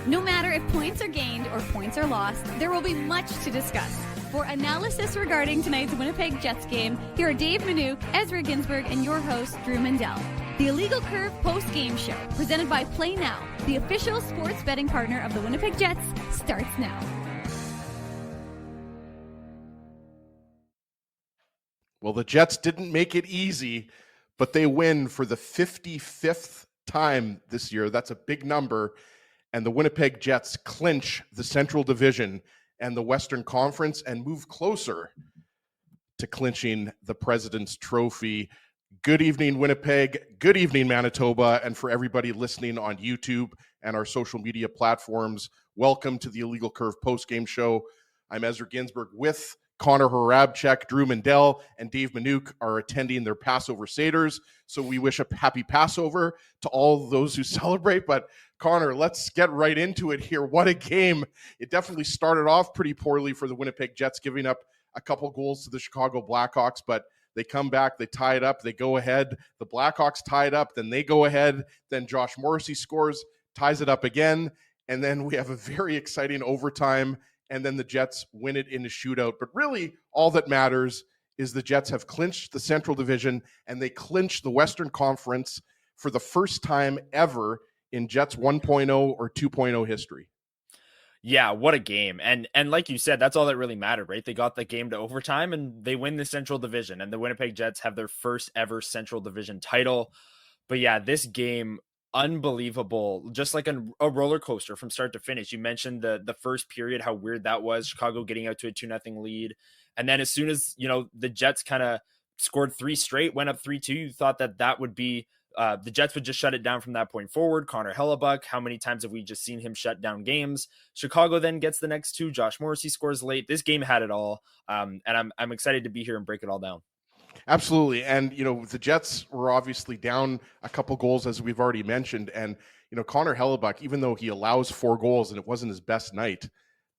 No matter if points are gained or points are lost, there will be much to discuss. For analysis regarding tonight's Winnipeg Jets game, here are Dave Manouk, Ezra Ginsburg, and your host, Drew Mandel. The Illegal Curve post-game show, presented by Play Now, the official sports betting partner of the Winnipeg Jets, starts now. Well, the Jets didn't make it easy, but they win for the 55th time this year. That's a big number. And the Winnipeg Jets clinch the Central Division and the Western Conference and move closer to clinching the President's Trophy. Good evening, Winnipeg. Good evening, Manitoba. And for everybody listening on YouTube and our social media platforms, welcome to the Illegal Curve postgame show. I'm Ezra Ginsburg with Connor Harabchek, Drew Mandel, and Dave Manouk are attending their Passover Seders. So we wish a happy Passover to all those who celebrate. But Connor, let's get right into it here. What a game. It definitely started off pretty poorly for the Winnipeg Jets, giving up a couple goals to the Chicago Blackhawks, but they come back, they tie it up, they go ahead. The Blackhawks tie it up, then they go ahead. Then Josh Morrissey scores, ties it up again. And then we have a very exciting overtime. And then the Jets win it in a shootout. But really, all that matters is the Jets have clinched the Central Division and they clinch the Western Conference for the first time ever in Jets 1.0 or 2.0 history. Yeah, what a game. And like you said, that's all that really mattered, right? They got the game to overtime and they win the Central Division. And the Winnipeg Jets have their first ever Central Division title. But yeah, this game, unbelievable, just like a roller coaster from start to finish. You mentioned the first period, how weird that was, Chicago getting out to a 2-0 lead. And then as soon as, the Jets kind of scored 3 straight, went up 3-2, you thought that would be, the Jets would just shut it down from that point forward. Connor Hellebuck, how many times have we just seen him shut down games? Chicago then gets the next 2. Josh Morrissey scores late. This game had it all. And I'm excited to be here and break it all down. Absolutely. And, the Jets were obviously down a couple goals, as we've already mentioned. And, Connor Hellebuck, even though he allows 4 goals and it wasn't his best night,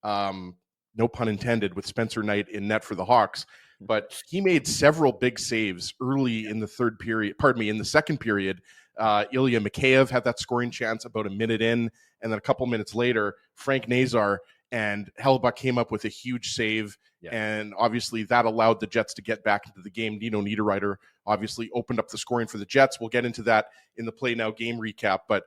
no pun intended, with Spencer Knight in net for the Hawks, but he made several big saves early in the in the second period. Ilya Mikheyev had that scoring chance about a minute in. And then a couple minutes later, Frank Nazar and Hellebuck came up with a huge save. Yeah. And obviously that allowed the Jets to get back into the game. Nino Niederreiter obviously opened up the scoring for the Jets. We'll get into that in the Play Now game recap. But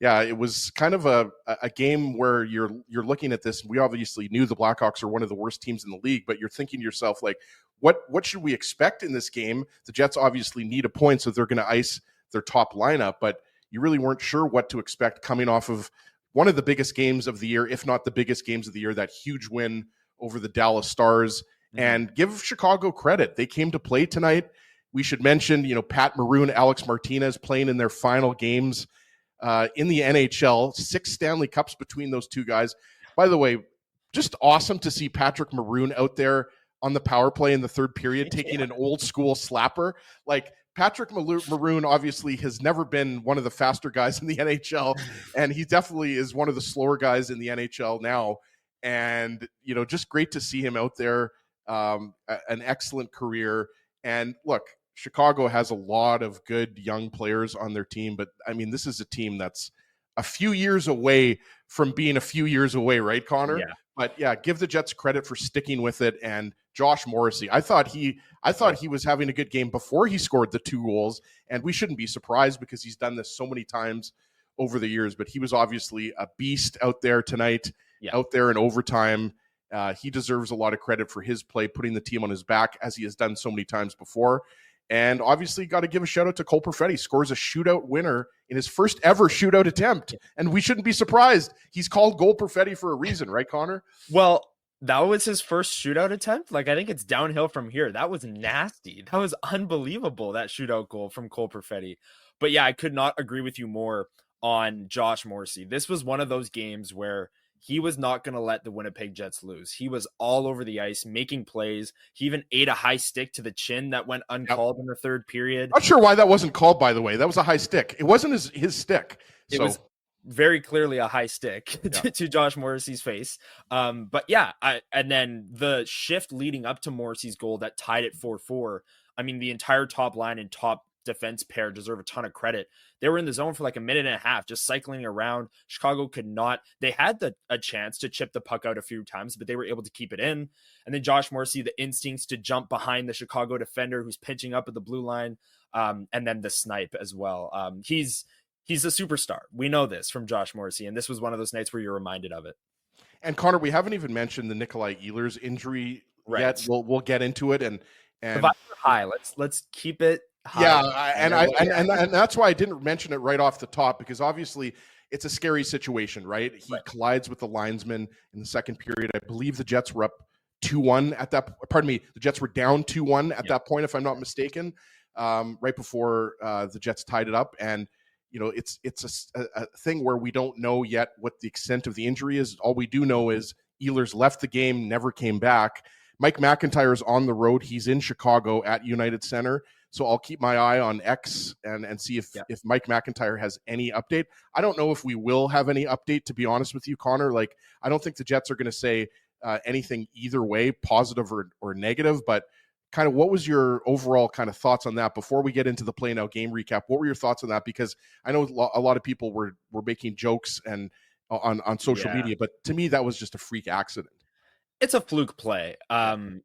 yeah, it was kind of a game where you're looking at this. We obviously knew the Blackhawks are one of the worst teams in the league, but you're thinking to yourself, like, what should we expect in this game? The Jets obviously need a point, so they're going to ice their top lineup, but you really weren't sure what to expect coming off of one of the biggest games of the year, if not the biggest games of the year, that huge win over the Dallas Stars. Mm-hmm. And give Chicago credit. They came to play tonight. We should mention, Pat Maroon, Alex Martinez playing in their final games in the NHL, 6 Stanley Cups between those two guys. By the way, just awesome to see Patrick Maroon out there on the power play in the third period, taking an old school slapper. Like, Patrick Maroon obviously has never been one of the faster guys in the NHL, and he definitely is one of the slower guys in the NHL now. And, just great to see him out there, an excellent career. And look, Chicago has a lot of good young players on their team, but I mean, this is a team that's a few years away from being a few years away, right, Connor? Yeah. But yeah, give the Jets credit for sticking with it. And Josh Morrissey, I thought he was having a good game before he scored the 2 goals, and we shouldn't be surprised because he's done this so many times over the years. But he was obviously a beast out there tonight, out there in overtime. He deserves a lot of credit for his play, putting the team on his back as he has done so many times before. And obviously got to give a shout out to Cole Perfetti. Scores a shootout winner in his first ever shootout attempt. And we shouldn't be surprised. He's called Cole Perfetti for a reason, right, Connor? Well, that was his first shootout attempt. Like, I think it's downhill from here. That was nasty. That was unbelievable, that shootout goal from Cole Perfetti. But yeah, I could not agree with you more on Josh Morrissey. This was one of those games where he was not going to let the Winnipeg Jets lose. He was all over the ice, making plays. He even ate a high stick to the chin that went uncalled in the third period. Not sure why that wasn't called, by the way. That was a high stick. It wasn't his stick. It was very clearly a high stick to Josh Morrissey's face. But yeah, and then the shift leading up to Morrissey's goal that tied it 4-4. I mean, the entire top line and top defense pair deserve a ton of credit. They were in the zone for like a minute and a half, just cycling around. Chicago could not. They had a chance to chip the puck out a few times, but they were able to keep it in. And then Josh Morrissey, the instincts to jump behind the Chicago defender who's pinching up at the blue line, and then the snipe as well. He's a superstar. We know this from Josh Morrissey, and this was one of those nights where you're reminded of it. And Connor, we haven't even mentioned the Nikolai Ehlers injury yet. We'll get into it, and the vibes are high. Let's keep it high. Yeah, and that's why I didn't mention it right off the top, because obviously it's a scary situation, right? He collides with the linesman in the second period. I believe the Jets were up 2-1 at that. Pardon me, the Jets were down 2-1 at that point, if I'm not mistaken. Right before the Jets tied it up, and it's a thing where we don't know yet what the extent of the injury is. All we do know is Ehlers left the game, never came back. Mike McIntyre is on the road. He's in Chicago at United Center. So I'll keep my eye on X and see if Mike McIntyre has any update. I don't know if we will have any update, to be honest with you, Connor. Like, I don't think the Jets are going to say anything either way, positive or negative, but kind of what was your overall kind of thoughts on that before we get into the play now game recap? What were your thoughts on that? Because I know a lot of people were making jokes and on social media, but to me, that was just a freak accident. It's a fluke play. And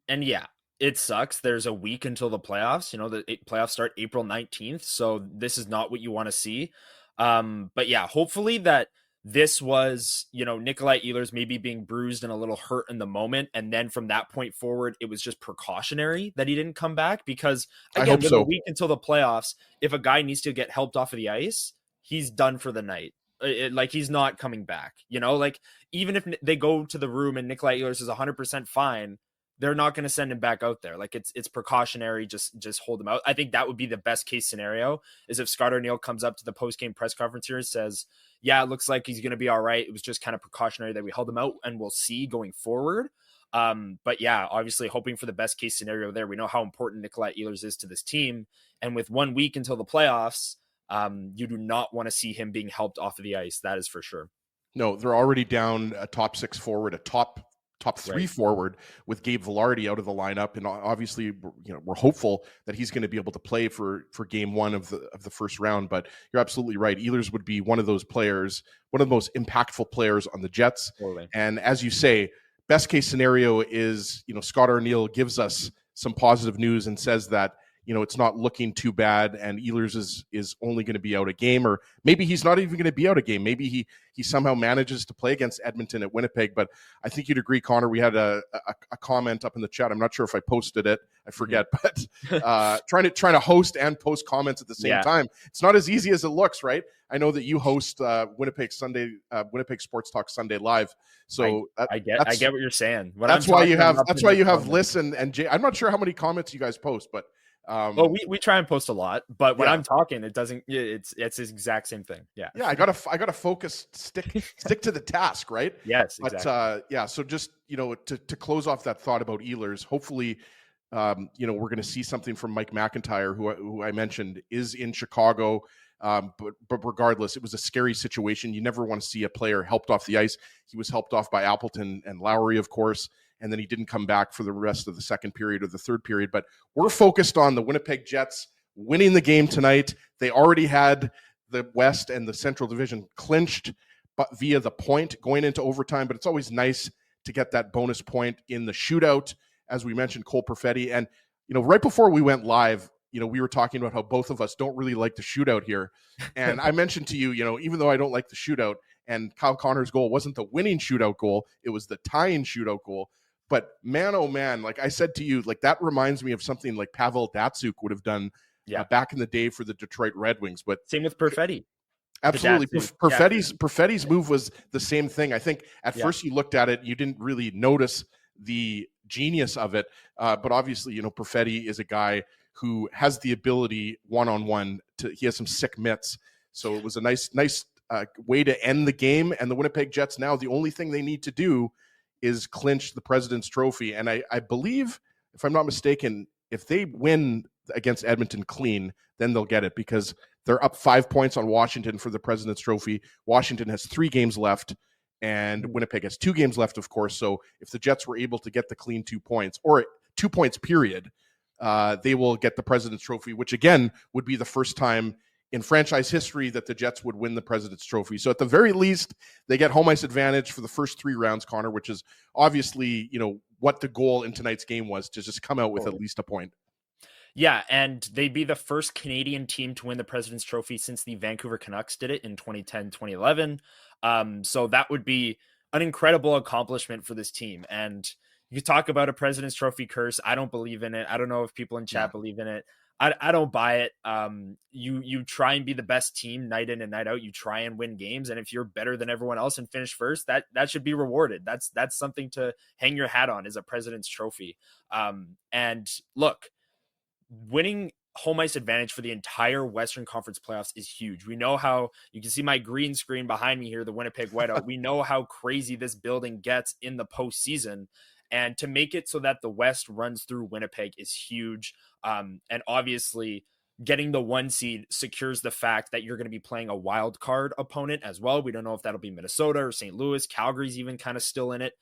it sucks. There's a week until the playoffs. The playoffs start April 19th. So this is not what you want to see. But yeah, hopefully that this was, Nikolai Ehlers maybe being bruised and a little hurt in the moment. And then from that point forward, it was just precautionary that he didn't come back, because again, a week until the playoffs, if a guy needs to get helped off of the ice, he's done for the night. He's not coming back, even if they go to the room and Nikolai Ehlers is 100% fine, they're not going to send him back out there. Like it's precautionary. Just hold him out. I think that would be the best case scenario, is if Scott O'Neill comes up to the post-game press conference here and says, yeah, it looks like he's going to be all right. It was just kind of precautionary that we held him out, and we'll see going forward. But yeah, obviously hoping for the best case scenario there. We know how important Nikolai Ehlers is to this team. And with 1 week until the playoffs, you do not want to see him being helped off of the ice. That is for sure. No, they're already down a top six forward, a top three forward with Gabe Vilardi out of the lineup, and obviously we're hopeful that he's going to be able to play for game one of the first round. But you're absolutely right. Ehlers would be one of those players, one of the most impactful players on the Jets. Totally. And as you say, best case scenario is Scott O'Neill gives us some positive news and says that it's not looking too bad, and Ehlers is only going to be out a game, or maybe he's not even going to be out a game. Maybe he somehow manages to play against Edmonton at Winnipeg. But I think you'd agree, Connor. We had a comment up in the chat. I'm not sure if I posted it. I forget, but trying to host and post comments at the same time. It's not as easy as it looks, right? I know that you host Winnipeg Sports Talk Sunday Live. So I get what you're saying. That's why you have Liz and Jay. I'm not sure how many comments you guys post, but. We try and post a lot, but when I'm talking, it doesn't. It's the exact same thing. Yeah. I gotta focus, stick to the task, right? Yes, exactly. But so just to close off that thought about Ehlers, hopefully, we're going to see something from Mike McIntyre, who I mentioned is in Chicago. But regardless, it was a scary situation. You never want to see a player helped off the ice. He was helped off by Appleton and Lowry, of course. And then he didn't come back for the rest of the second period or the third period. But we're focused on the Winnipeg Jets winning the game tonight. They already had the West and the Central Division clinched via the point going into overtime. But it's always nice to get that bonus point in the shootout, as we mentioned, Cole Perfetti. And, right before we went live, we were talking about how both of us don't really like the shootout here. And I mentioned to you, even though I don't like the shootout, and Kyle Connor's goal wasn't the winning shootout goal, it was the tying shootout goal. But man, oh man, like I said to you, like that reminds me of something like Pavel Datsyuk would have done back in the day for the Detroit Red Wings. But same with Perfetti. Absolutely. Perfetti's move was the same thing. I think at first you looked at it, you didn't really notice the genius of it. But obviously, Perfetti is a guy who has the ability one-on-one he has some sick mitts. So it was a nice way to end the game. And the Winnipeg Jets now, the only thing they need to do is clinch the President's Trophy. And I believe, if I'm not mistaken, if they win against Edmonton clean, then they'll get it, because they're up 5 points on Washington for the President's Trophy. Washington has 3 games left, and Winnipeg has 2 games left, of course. So if the Jets were able to get the clean 2 points, or 2 points period, they will get the President's Trophy, which again would be the first time in franchise history that the Jets would win the President's Trophy. So at the very least, they get home ice advantage for the first 3 rounds, Connor, which is obviously, what the goal in tonight's game was, to just come out with at least a point. Yeah, and they'd be the first Canadian team to win the President's Trophy since the Vancouver Canucks did it in 2010, 2011. So that would be an incredible accomplishment for this team. And you talk about a President's Trophy curse. I don't believe in it. I don't know if people in chat believe in it. I don't buy it. You try and be the best team night in and night out. You try and win games, and if you're better than everyone else and finish first, that should be rewarded. That's something to hang your hat on, is a President's Trophy. And look, winning home ice advantage for the entire Western Conference playoffs is huge. We know how, you can see my green screen behind me here, the Winnipeg Whiteout. We know how crazy this building gets in the postseason. And to make it so that the West runs through Winnipeg is huge. And obviously, getting the 1 seed secures the fact that you're going to be playing a wild card opponent as well. We don't know if that'll be Minnesota or St. Louis. Calgary's even kind of still in it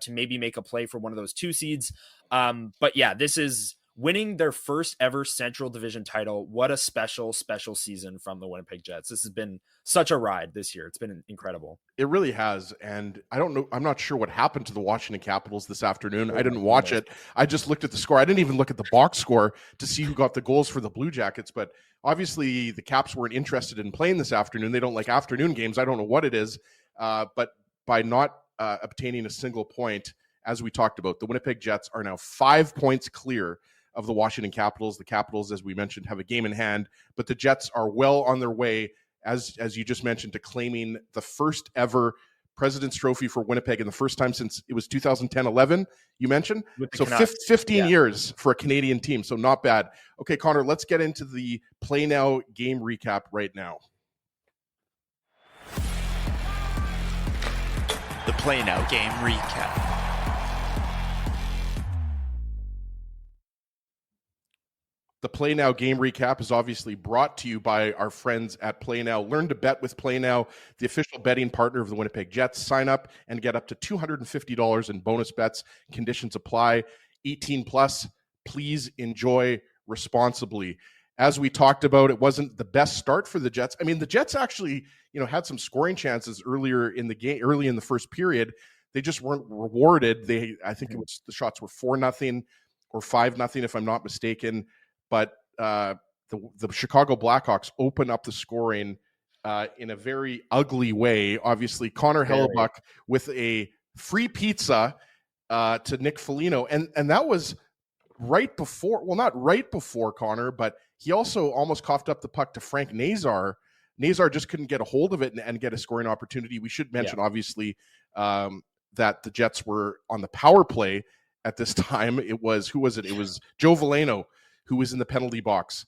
to maybe make a play for one of those 2 seeds. But yeah, this is winning their first ever Central Division title. What a special season from the Winnipeg Jets. This has been such a ride this year. It's been incredible. It really has. And I don't know, I'm not sure what happened to the Washington Capitals this afternoon. I didn't watch it. I just looked at the score. I didn't even look at the box score to see who got the goals for the Blue Jackets. But obviously the Caps weren't interested in playing this afternoon. They don't like afternoon games. I don't know what it is. But by not obtaining a single point, as we talked about, the Winnipeg Jets are now 5 points clear of the Washington Capitals. The Capitals, as we mentioned, have a game in hand, but the Jets are well on their way, as you just mentioned, to claiming the first ever President's Trophy for Winnipeg, and the first time since it was 2010-11, you mentioned. So 15 years for a Canadian team, so not bad. Okay, Connor, let's get into the Play Now game recap right now. The Play Now game recap. The Play Now game recap is obviously brought to you by our friends at Play Now. Learn to bet with Play Now, the official betting partner of the Winnipeg Jets. Sign up and get up to $250 in bonus bets. Conditions apply. 18 plus. Please enjoy responsibly. As we talked about, it wasn't the best start for the Jets. I mean, the Jets actually, had some scoring chances earlier in the game, early in the first period. They just weren't rewarded. I think it was, the shots were 4-0 or 5-0, if I'm not mistaken. But the Chicago Blackhawks open up the scoring in a very ugly way. Obviously, Connor Hellebuck with a free pizza to Nick Foligno. And that was right before, well, not right before Connor, but he also almost coughed up the puck to Frank Nazar. Nazar just couldn't get a hold of it and get a scoring opportunity. We should mention, obviously, that the Jets were on the power play at this time. It was, who was it? It was Joe Veleno, who was in the penalty box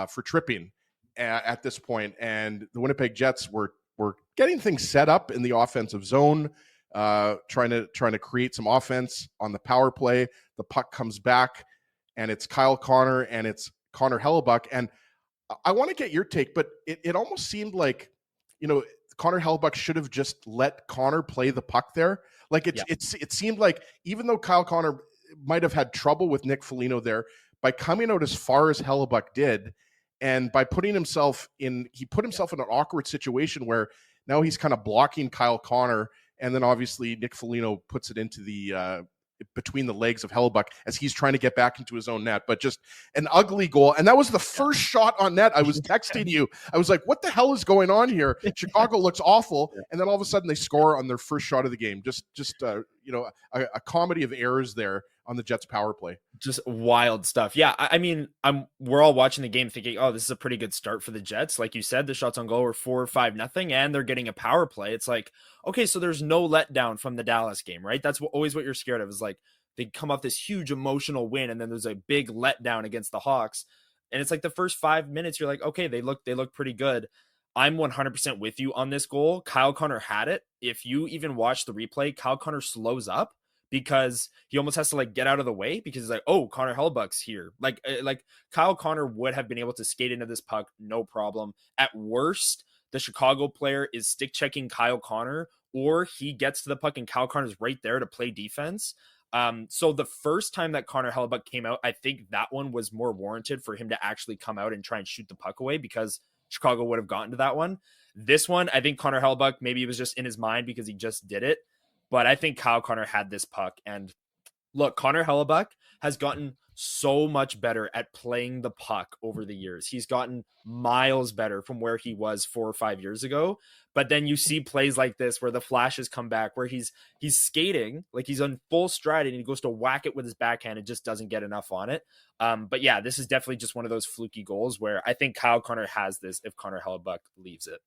for tripping at this point. And the Winnipeg Jets were getting things set up in the offensive zone, trying to create some offense on the power play. The puck comes back, and it's Kyle Connor and it's Connor Hellebuck. And I want to get your take, but it almost seemed like, Connor Hellebuck should have just let Connor play the puck there. Like it seemed like, even though Kyle Connor might have had trouble with Nick Foligno there, by coming out as far as Hellebuck did, and by putting himself in, he put himself in an awkward situation where now he's kind of blocking Kyle Connor, and then obviously Nick Foligno puts it into the between the legs of Hellebuck as he's trying to get back into his own net. But just an ugly goal, and that was the first shot on net. I was texting you. I was like, "What the hell is going on here?" Chicago looks awful, and then all of a sudden they score on their first shot of the game. Just a comedy of errors there on the Jets power play. Just wild stuff. Yeah, I mean, we're all watching the game thinking, oh, this is a pretty good start for the Jets. Like you said, the shots on goal were 4 or 5-0, and they're getting a power play. It's like, okay, so there's no letdown from the Dallas game, right? That's always what you're scared of, is like they come off this huge emotional win, and then there's a big letdown against the Hawks. And it's like the first 5 minutes, you're like, okay, they look pretty good. I'm 100% with you on this goal. Kyle Connor had it. If you even watch the replay, Kyle Connor slows up because he almost has to like get out of the way, because he's like, oh, Connor Hellebuck's here. Like Kyle Connor would have been able to skate into this puck, no problem. At worst, the Chicago player is stick checking Kyle Connor, or he gets to the puck and Kyle Connor's right there to play defense. So the first time that Connor Hellebuck came out, I think that one was more warranted for him to actually come out and try and shoot the puck away because Chicago would have gotten to that one. This one, I think Connor Hellebuck, maybe it was just in his mind because he just did it. But I think Kyle Connor had this puck. And look, Connor Hellebuck has gotten so much better at playing the puck over the years. He's gotten miles better from where he was 4 or 5 years ago. But then you see plays like this where the flashes come back, where he's skating, like he's on full stride and he goes to whack it with his backhand and just doesn't get enough on it. But yeah, this is definitely just one of those fluky goals where I think Kyle Connor has this if Connor Hellebuck leaves it.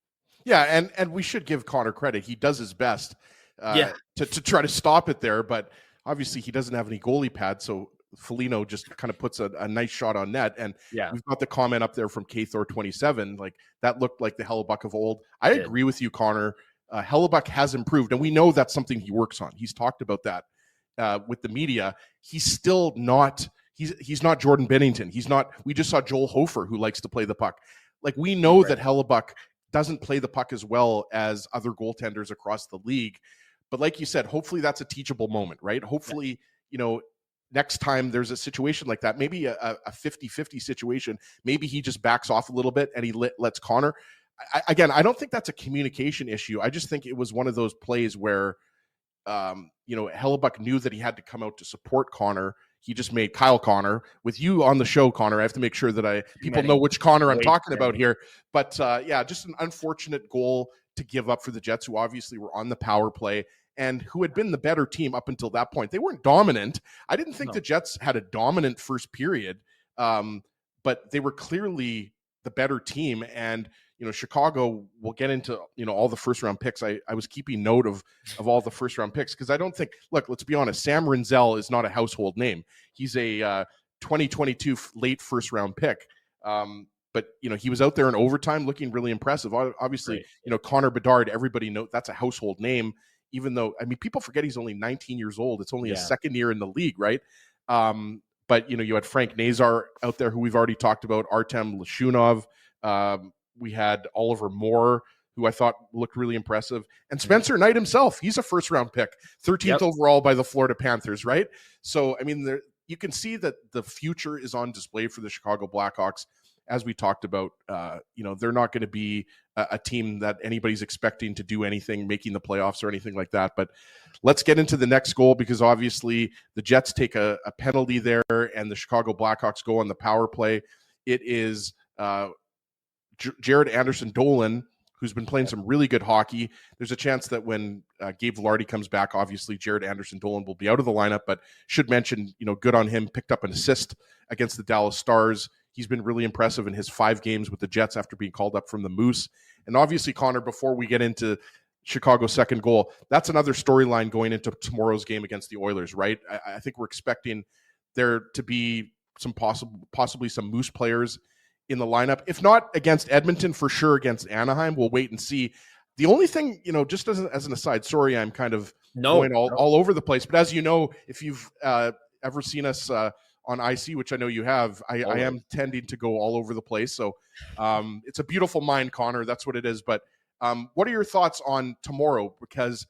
Yeah, and we should give Connor credit. He does his best to try to stop it there, but obviously he doesn't have any goalie pad, so Foligno just kind of puts a nice shot on net. And we've got the comment up there from K-Thor27, like that looked like the Hellebuck of old. I agree with you, Connor. Hellebuck has improved, and we know that's something he works on. He's talked about that with the media. He's still not he's not Jordan Bennington. He's not. We just saw Joel Hofer, who likes to play the puck. Like, we know that Hellebuck doesn't play the puck as well as other goaltenders across the league. But like you said, hopefully that's a teachable moment, right? Hopefully, next time there's a situation like that, maybe a 50-50 situation, maybe he just backs off a little bit and he lets Connor. I don't think that's a communication issue. I just think it was one of those plays where, Hellebuck knew that he had to come out to support Connor. He just made Kyle Connor. With you on the show, Connor, I have to make sure that people know which Connor I'm talking about here. But just an unfortunate goal to give up for the Jets, who obviously were on the power play and who had been the better team up until that point. They weren't dominant. I didn't think the Jets had a dominant first period, but they were clearly the better team. And, Chicago will get into, all the first round picks. I was keeping note of all the first round picks because I don't think, look, let's be honest, Sam Rinzel is not a household name. He's a 2022 late first round pick. But, he was out there in overtime looking really impressive. Obviously, Connor Bedard, everybody knows that's a household name, even though, people forget he's only 19 years old. It's only his second year in the league, right? But, you had Frank Nazar out there, who we've already talked about, Artem Lashunov. We had Oliver Moore, who I thought looked really impressive. And Spencer Knight himself, he's a first-round pick, 13th overall by the Florida Panthers, right? So, you can see that the future is on display for the Chicago Blackhawks. As we talked about, they're not going to be a team that anybody's expecting to do anything, making the playoffs or anything like that. But let's get into the next goal, because obviously the Jets take a penalty there and the Chicago Blackhawks go on the power play. It is Jared Anderson-Dolan, who's been playing some really good hockey. There's a chance that when Gabe Vilardi comes back, obviously Jared Anderson-Dolan will be out of the lineup, but should mention, good on him, picked up an assist against the Dallas Stars. He's been really impressive in his 5 games with the Jets after being called up from the Moose. And obviously, Connor, before we get into Chicago's second goal, that's another storyline going into tomorrow's game against the Oilers, right? I think we're expecting there to be some possibly some Moose players in the lineup. If not against Edmonton, for sure against Anaheim. We'll wait and see. The only thing, just as an aside, sorry, I'm kind of going all over the place. But as you know, if you've ever seen us on IC, which I know you have, I am tending to go all over the place. So it's a beautiful mind, Connor. That's what it is. But what are your thoughts on tomorrow? Because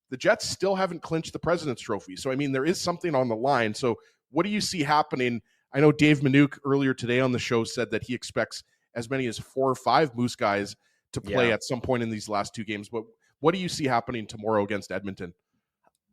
the Jets still haven't clinched the President's Trophy. So, there is something on the line. So what do you see happening? I know Dave Minuk earlier today on the show said that he expects as many as 4 or 5 Moose guys to play at some point in these last 2 games. But what do you see happening tomorrow against Edmonton?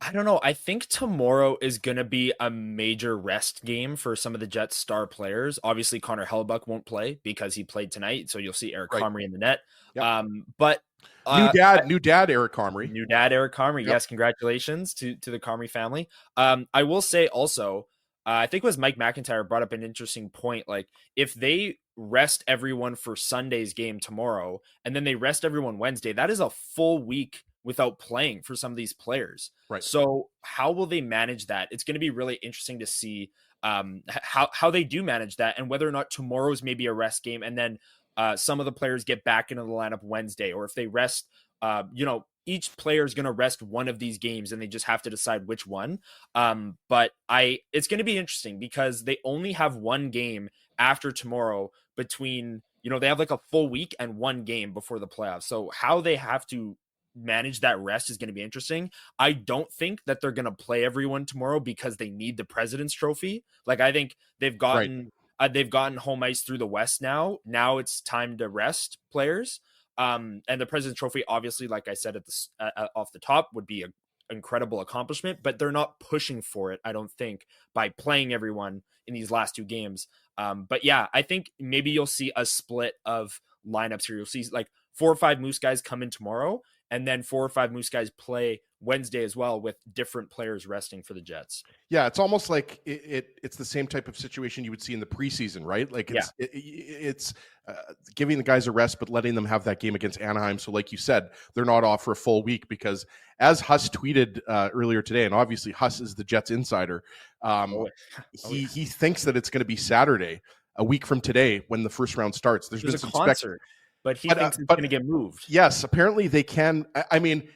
I don't know. I think tomorrow is going to be a major rest game for some of the Jets star players. Obviously, Connor Hellebuck won't play because he played tonight. So you'll see Eric Comrie in the net. Yep. But new dad, Eric Comrie. New dad, Eric Comrie. Yep. Yes, congratulations to the Comrie family. I will say also, I think it was Mike McIntyre brought up an interesting point. Like, if they rest everyone for Sunday's game tomorrow and then they rest everyone Wednesday, that is a full week without playing for some of these players. Right. So how will they manage that? It's going to be really interesting to see how they do manage that, and whether or not tomorrow's maybe a rest game and then some of the players get back into the lineup Wednesday, or if they rest, each player is going to rest one of these games and they just have to decide which one. But it's going to be interesting because they only have one game after tomorrow between, they have like a full week and one game before the playoffs. So how they have to manage that rest is going to be interesting. I don't think that they're going to play everyone tomorrow because they need the President's Trophy. Like, I think they've gotten home ice through the West now. Now it's time to rest players. And the President's Trophy, obviously, like I said off the top, would be an incredible accomplishment, but they're not pushing for it, I don't think, by playing everyone in these last 2 games. But yeah, I think maybe you'll see a split of lineups here. You'll see like 4 or 5 Moose guys come in tomorrow, and then 4 or 5 Moose guys play Wednesday as well, with different players resting for the Jets. Yeah, it's almost like it's the same type of situation you would see in the preseason, right? Like it's giving the guys a rest, but letting them have that game against Anaheim. So like you said, they're not off for a full week, because as Huss tweeted earlier today, and obviously Huss is the Jets insider, he thinks that it's going to be Saturday, a week from today, when the first round starts. There's been a some concert, but he thinks it's going to get moved. Yes, apparently they can. I mean,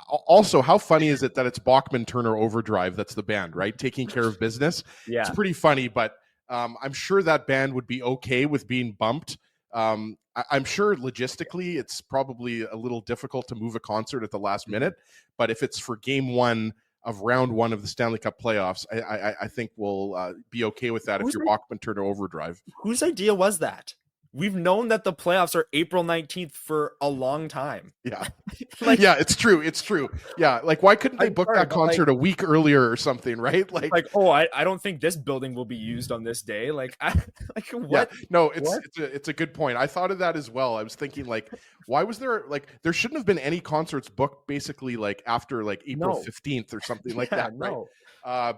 also, how funny is it that it's Bachman Turner Overdrive? That's the band, right? Taking Care of Business. Yeah, it's pretty funny, but I'm sure that band would be okay with being bumped. I'm sure logistically it's probably a little difficult to move a concert at the last minute, but if it's for game 1 of round 1 of the Stanley Cup playoffs, I think we'll be okay with that if you're Bachman Turner Overdrive. Whose idea was that? We've known that the playoffs are April 19th for a long time. Yeah. Yeah, it's true. It's true. Yeah. Like, why couldn't they book that concert a week earlier or something, right? Like, I don't think this building will be used on this day. Like, what? Yeah, no, it's a good point. I thought of that as well. I was thinking, like, why was there, like, there shouldn't have been any concerts booked basically like after like April 15th or something like that, right?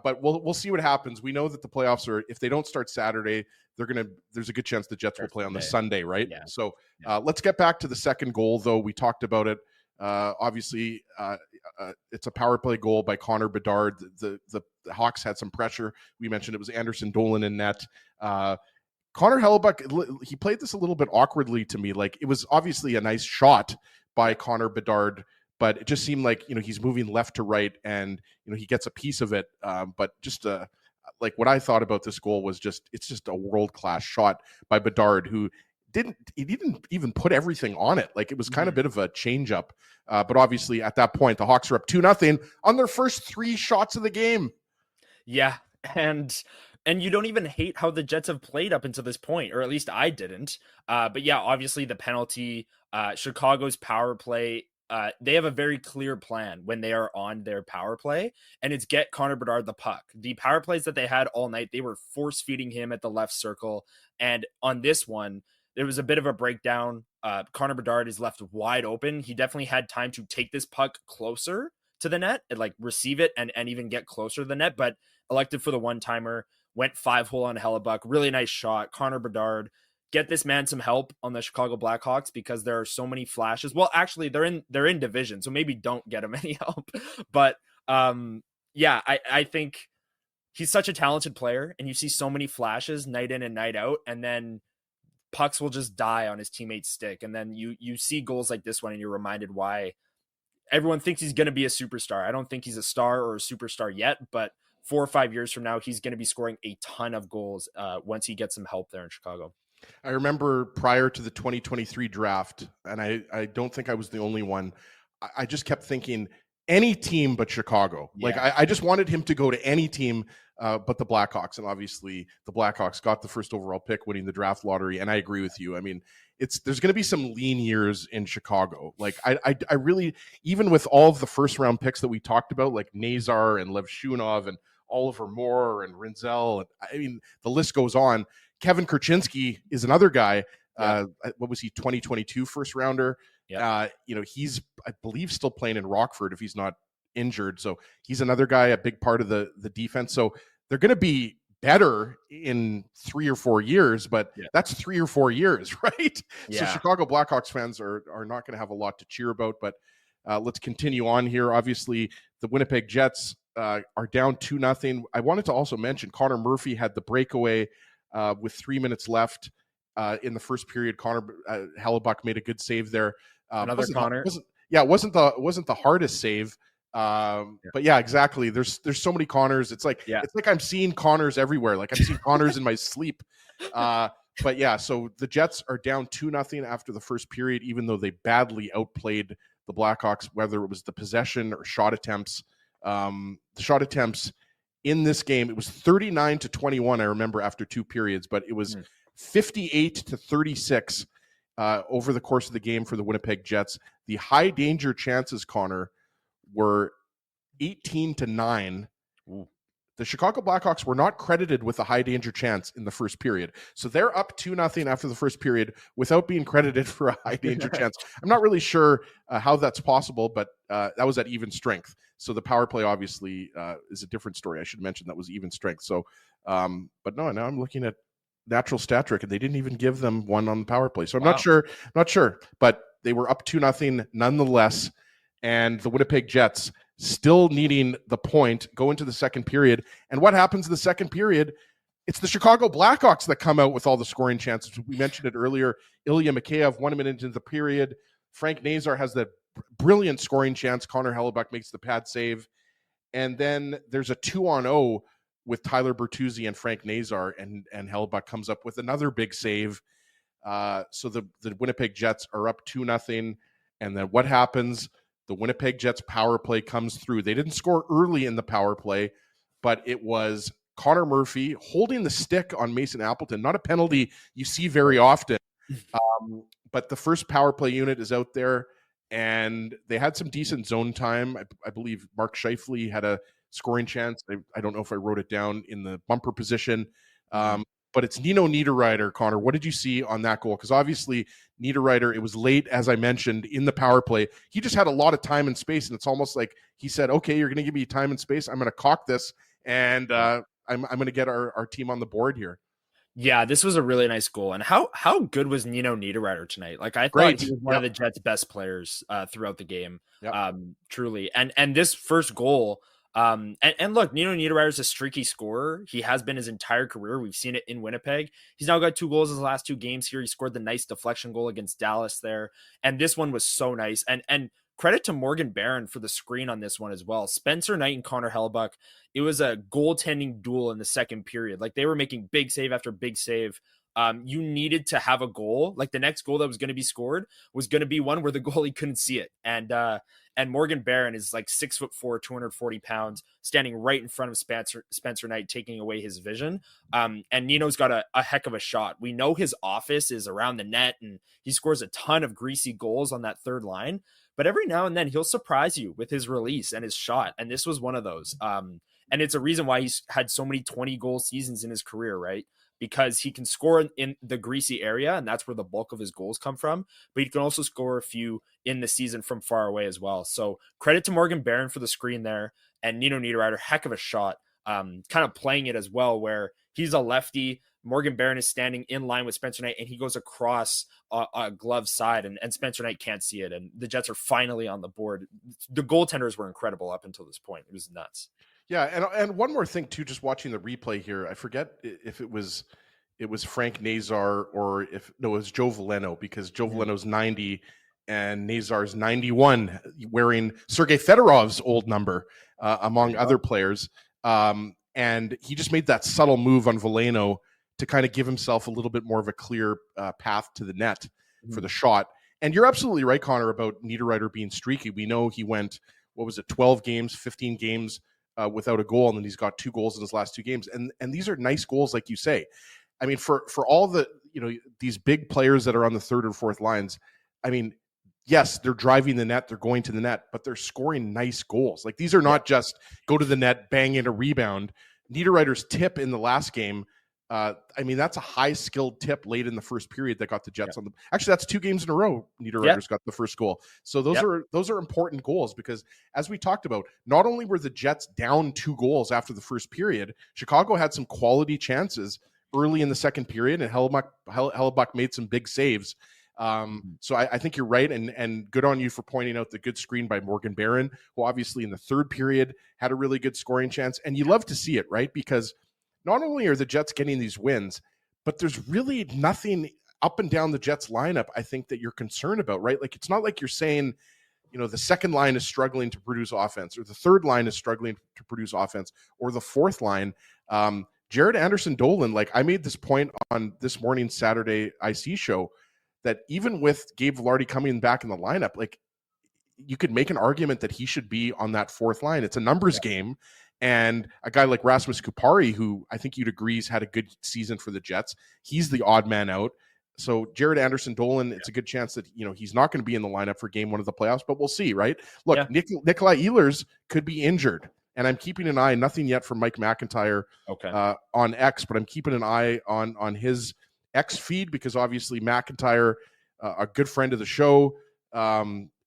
But we'll see what happens. We know that the playoffs are, if they don't start Saturday, there's a good chance the Jets will play on the Sunday, right? Yeah. So let's get back to the second goal, though. We talked about it. Obviously, it's a power play goal by Connor Bedard. The Hawks had some pressure. We mentioned it was Anderson Dolan in net. Connor Hellebuyck, he played this a little bit awkwardly to me. Like, it was obviously a nice shot by Connor Bedard, but it just seemed like, he's moving left to right, and he gets a piece of it. But just like, what I thought about this goal was it's just a world-class shot by Bedard, who didn't even put everything on it. Like, it was kind of a bit of a change up. But obviously at that point, the Hawks are up 2-0 on their first 3 shots of the game. Yeah. And you don't even hate how the Jets have played up until this point, or at least I didn't. But yeah, obviously the penalty, Chicago's power play, they have a very clear plan when they are on their power play, and it's get Connor Bedard the puck. The power plays that they had all night, they were force feeding him at the left circle. And on this one, there was a bit of a breakdown. Connor Bedard is left wide open. He definitely had time to take this puck closer to the net and like receive it and even get closer to the net, but elected for the one-timer, went 5-hole on Hellebuyck. Really nice shot. Connor Bedard, get this man some help on the Chicago Blackhawks, because there are so many flashes. Well, actually, they're in division, so maybe don't get him any help. But yeah, I think he's such a talented player, and you see so many flashes night in and night out, and then pucks will just die on his teammate's stick. And then you see goals like this one, and you're reminded why everyone thinks he's going to be a superstar. I don't think he's a star or a superstar yet, but 4 or 5 years from now, he's going to be scoring a ton of goals once he gets some help there in Chicago. I remember prior to the 2023 draft, and I don't think I was the only one, I just kept thinking any team but Chicago. Yeah. Like, I just wanted him to go to any team but the Blackhawks. And obviously the Blackhawks got the first overall pick, winning the draft lottery. And I agree with you. I mean, there's going to be some lean years in Chicago. Like, I really, even with all of the first round picks that we talked about, like Nazar and Lev Shunov and Oliver Moore and Rinzel, and I mean, the list goes on. Kevin Kurchinski is another guy. Yeah. What was he, 2022 first rounder? Yeah. He's, I believe, still playing in Rockford if he's not injured. So he's another guy, a big part of the defense. So they're going to be better in 3 or 4 years, but that's 3 or 4 years, right? Yeah. So Chicago Blackhawks fans are not going to have a lot to cheer about. But let's continue on here. Obviously, the Winnipeg Jets are down 2-0. I wanted to also mention Connor Murphy had the breakaway with 3 minutes left in the first period. Connor Hellebuyck made a good save there. Another Connor. Wasn't the hardest save. But yeah, exactly. There's so many Connors. It's like I'm seeing Connors everywhere. Like, I'm seeing Connors in my sleep. But yeah, so the Jets are down 2-0 after the first period, even though they badly outplayed the Blackhawks, whether it was the possession or shot attempts. The shot attempts in this game, it was 39-21, I remember, after 2 periods, but it was 58-36 over the course of the game for the Winnipeg Jets. The high danger chances, Connor, were 18-9. Ooh. The Chicago Blackhawks were not credited with a high danger chance in the first period. So they're up 2-0 after the first period without being credited for a high danger chance. I'm not really sure how that's possible, but that was at even strength. So the power play obviously is a different story. I should mention that was even strength. So, but no, now I'm looking at natural stat trick, and they didn't even give them one on the power play. So I'm not sure, but they were up 2-0 nonetheless. And the Winnipeg Jets, still needing the point, go into the second period. And what happens in the second period? It's the Chicago Blackhawks that come out with all the scoring chances. We mentioned it earlier. Ilya Mikheyev, 1 minute into the period. Frank Nazar has that brilliant scoring chance. Connor Hellebuck makes the pad save. And then there's a 2-on-0 with Tyler Bertuzzi and Frank Nazar, and Hellebuck comes up with another big save. So the Winnipeg Jets are up 2-0. And then what happens? The Winnipeg Jets power play comes through. They didn't score early in the power play, but it was Connor Murphy holding the stick on Mason Appleton. Not a penalty you see very often, but the first power play unit is out there, and they had some decent zone time. I believe Mark Scheifele had a scoring chance. I don't know if I wrote it down in the bumper position, but it's Nino Niederreiter. Connor, what did you see on that goal? Because obviously Niederreiter, it was late, as I mentioned, in the power play. He just had a lot of time and space, and it's almost like he said, okay, you're going to give me time and space. I'm going to cock this, and I'm going to get our team on the board here. Yeah, this was a really nice goal. And how good was Nino Niederreiter tonight? Like, I Great. thought he was one of the Jets' best players throughout the game, Yep. Truly. And this first goal, and look, Nino Niederreiter's a streaky scorer. He has been his entire career. We've seen it in Winnipeg. He's now got 2 goals in his last 2 games here. He scored the nice deflection goal against Dallas there. And this one was so nice. And credit to Morgan Barron for the screen on this one as well. Spencer Knight and Connor Hellebuck, it was a goaltending duel in the second period. Like, they were making big save after big save. You needed to have a goal. Like, the next goal that was going to be scored was going to be one where the goalie couldn't see it. And Morgan Barron is like 6'4", 240 pounds, standing right in front of Spencer Knight, taking away his vision. And Nino's got a heck of a shot. We know his office is around the net, and he scores a ton of greasy goals on that third line. But every now and then he'll surprise you with his release and his shot. And this was one of those. And it's a reason why he's had so many 20-goal seasons in his career, right? Because he can score in the greasy area, and that's where the bulk of his goals come from. But he can also score a few in the season from far away as well. So credit to Morgan Barron for the screen there, and Nino Niederreiter, heck of a shot, kind of playing it as well, where he's a lefty. Morgan Barron is standing in line with Spencer Knight, and he goes across a glove side, and Spencer Knight can't see it. And the Jets are finally on the board. The goaltenders were incredible up until this point. It was nuts. Yeah, and one more thing too, just watching the replay here, I forget if it was Frank Nazar or it was Joe Veleno, because Joe Veleno's 90 and Nazar's 91, wearing Sergei Fedorov's old number, among other players. And he just made that subtle move on Veleno to kind of give himself a little bit more of a clear path to the net for the shot. And you're absolutely right, Connor, about Niederreiter being streaky. We know he went, 12 games, 15 games without a goal, and then he's got 2 goals in his last 2 games. And these are nice goals, like you say. I mean, for all the, these big players that are on the third or fourth lines, I mean, yes, they're driving the net, they're going to the net, but they're scoring nice goals. Like, these are not just go to the net, bang in a rebound. Niederreiter's tip in the last game, I mean, that's a high-skilled tip late in the first period that got the Jets on the. Actually, that's 2 games in a row Niederreiter's got the first goal. So those are important goals, because as we talked about, not only were the Jets down 2 goals after the first period, Chicago had some quality chances early in the second period, and Hellebuck made some big saves. So I think you're right, and good on you for pointing out the good screen by Morgan Barron, who obviously in the third period had a really good scoring chance. And you love to see it, right? Because not only are the Jets getting these wins, but there's really nothing up and down the Jets lineup, I think, that you're concerned about, right? Like, it's not like you're saying, the second line is struggling to produce offense, or the third line is struggling to produce offense, or the fourth line. Jared Anderson-Dolan, like, I made this point on this morning's Saturday IC show, that even with Gabe Vilardi coming back in the lineup, like, you could make an argument that he should be on that fourth line. It's a numbers game. And a guy like Rasmus Kupari, who I think you'd agree has had a good season for the Jets, he's the odd man out. So Jared Anderson-Dolan, it's a good chance that, he's not going to be in the lineup for game one of the playoffs, but we'll see, right? Look, Nikolai Ehlers could be injured, and I'm keeping an eye, nothing yet from Mike McIntyre on X, but I'm keeping an eye on his X feed because obviously McIntyre, a good friend of the show,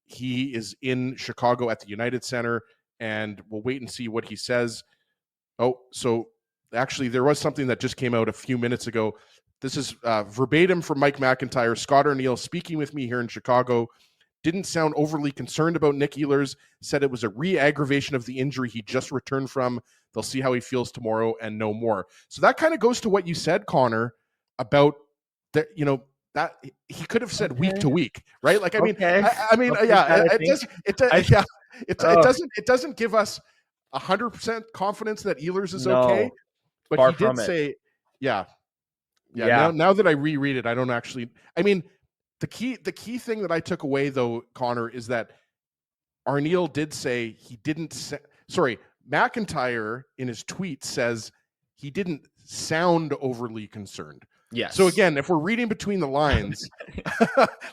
he is in Chicago at the United Center, and we'll wait and see what he says. Oh, so actually there was something that just came out a few minutes ago. This is verbatim from Mike McIntyre. Scott Arniel speaking with me here in Chicago. Didn't sound overly concerned about Nick Ehlers. Said it was a re-aggravation of the injury he just returned from. They'll see how he feels tomorrow and no more. So that kind of goes to what you said, Connor, about that. That he could have said week to week, right? Like, it doesn't give us 100% confidence that Ehlers is okay, but he did say, Yeah. Now that I reread it, I don't actually. I mean, the key thing that I took away, though, Connor, is that Arniel did say he didn't. McIntyre in his tweet says he didn't sound overly concerned. Yes. So again, if we're reading between the lines,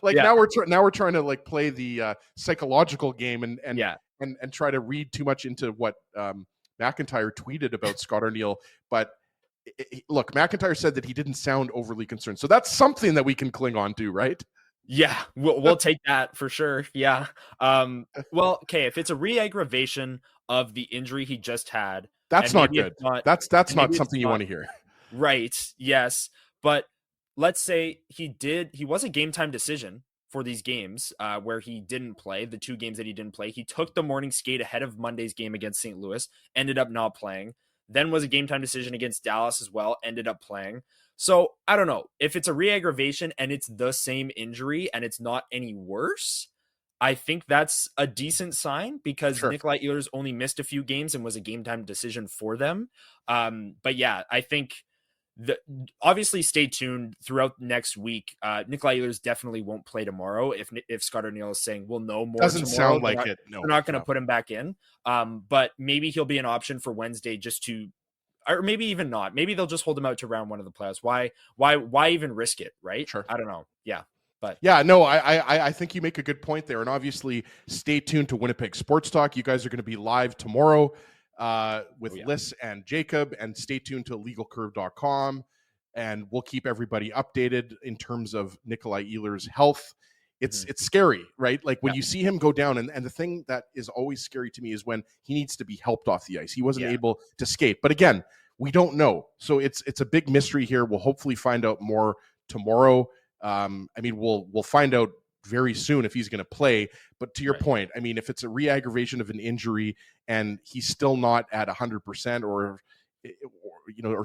now we're trying to like play the psychological game and try to read too much into what McIntyre tweeted about Scott Arniel, but. Look, McIntyre said that he didn't sound overly concerned. So that's something that we can cling on to, right? Yeah, we'll take that for sure. Yeah. Well, okay, if it's a re-aggravation of the injury he just had, that's not good. That's not something you want to hear. Right. Yes. But let's say he was a game time decision for these games where he didn't play, the 2 games that he didn't play. He took the morning skate ahead of Monday's game against St. Louis, ended up not playing. Then was a game time decision against Dallas as well, ended up playing. So I don't know if it's a re-aggravation and it's the same injury and it's not any worse. I think that's a decent sign because Nikolai Ehlers only missed a few games and was a game time decision for them. But yeah, I think obviously stay tuned throughout next week. Nikolai Ehlers definitely won't play tomorrow. If Scott Arniel is saying we'll know more, doesn't tomorrow, sound like it. No, we're not going to put him back in. But maybe he'll be an option for Wednesday or maybe even not. Maybe they'll just hold him out to round 1 of the playoffs. Why even risk it? Right? Sure. I don't know. Yeah. But yeah, no, I think you make a good point there. And obviously stay tuned to Winnipeg Sports Talk. You guys are going to be live tomorrow with Liz and Jacob, and stay tuned to legalcurve.com, and we'll keep everybody updated in terms of Nikolai Ehlers' health. It's scary, right? Like when you see him go down, and the thing that is always scary to me is when he needs to be helped off the ice. He wasn't able to skate, but again, we don't know. So it's a big mystery here. We'll hopefully find out more tomorrow. We'll find out very soon if he's going to play. But to your point, I mean, if it's a re-aggravation of an injury and he's still not at 100% or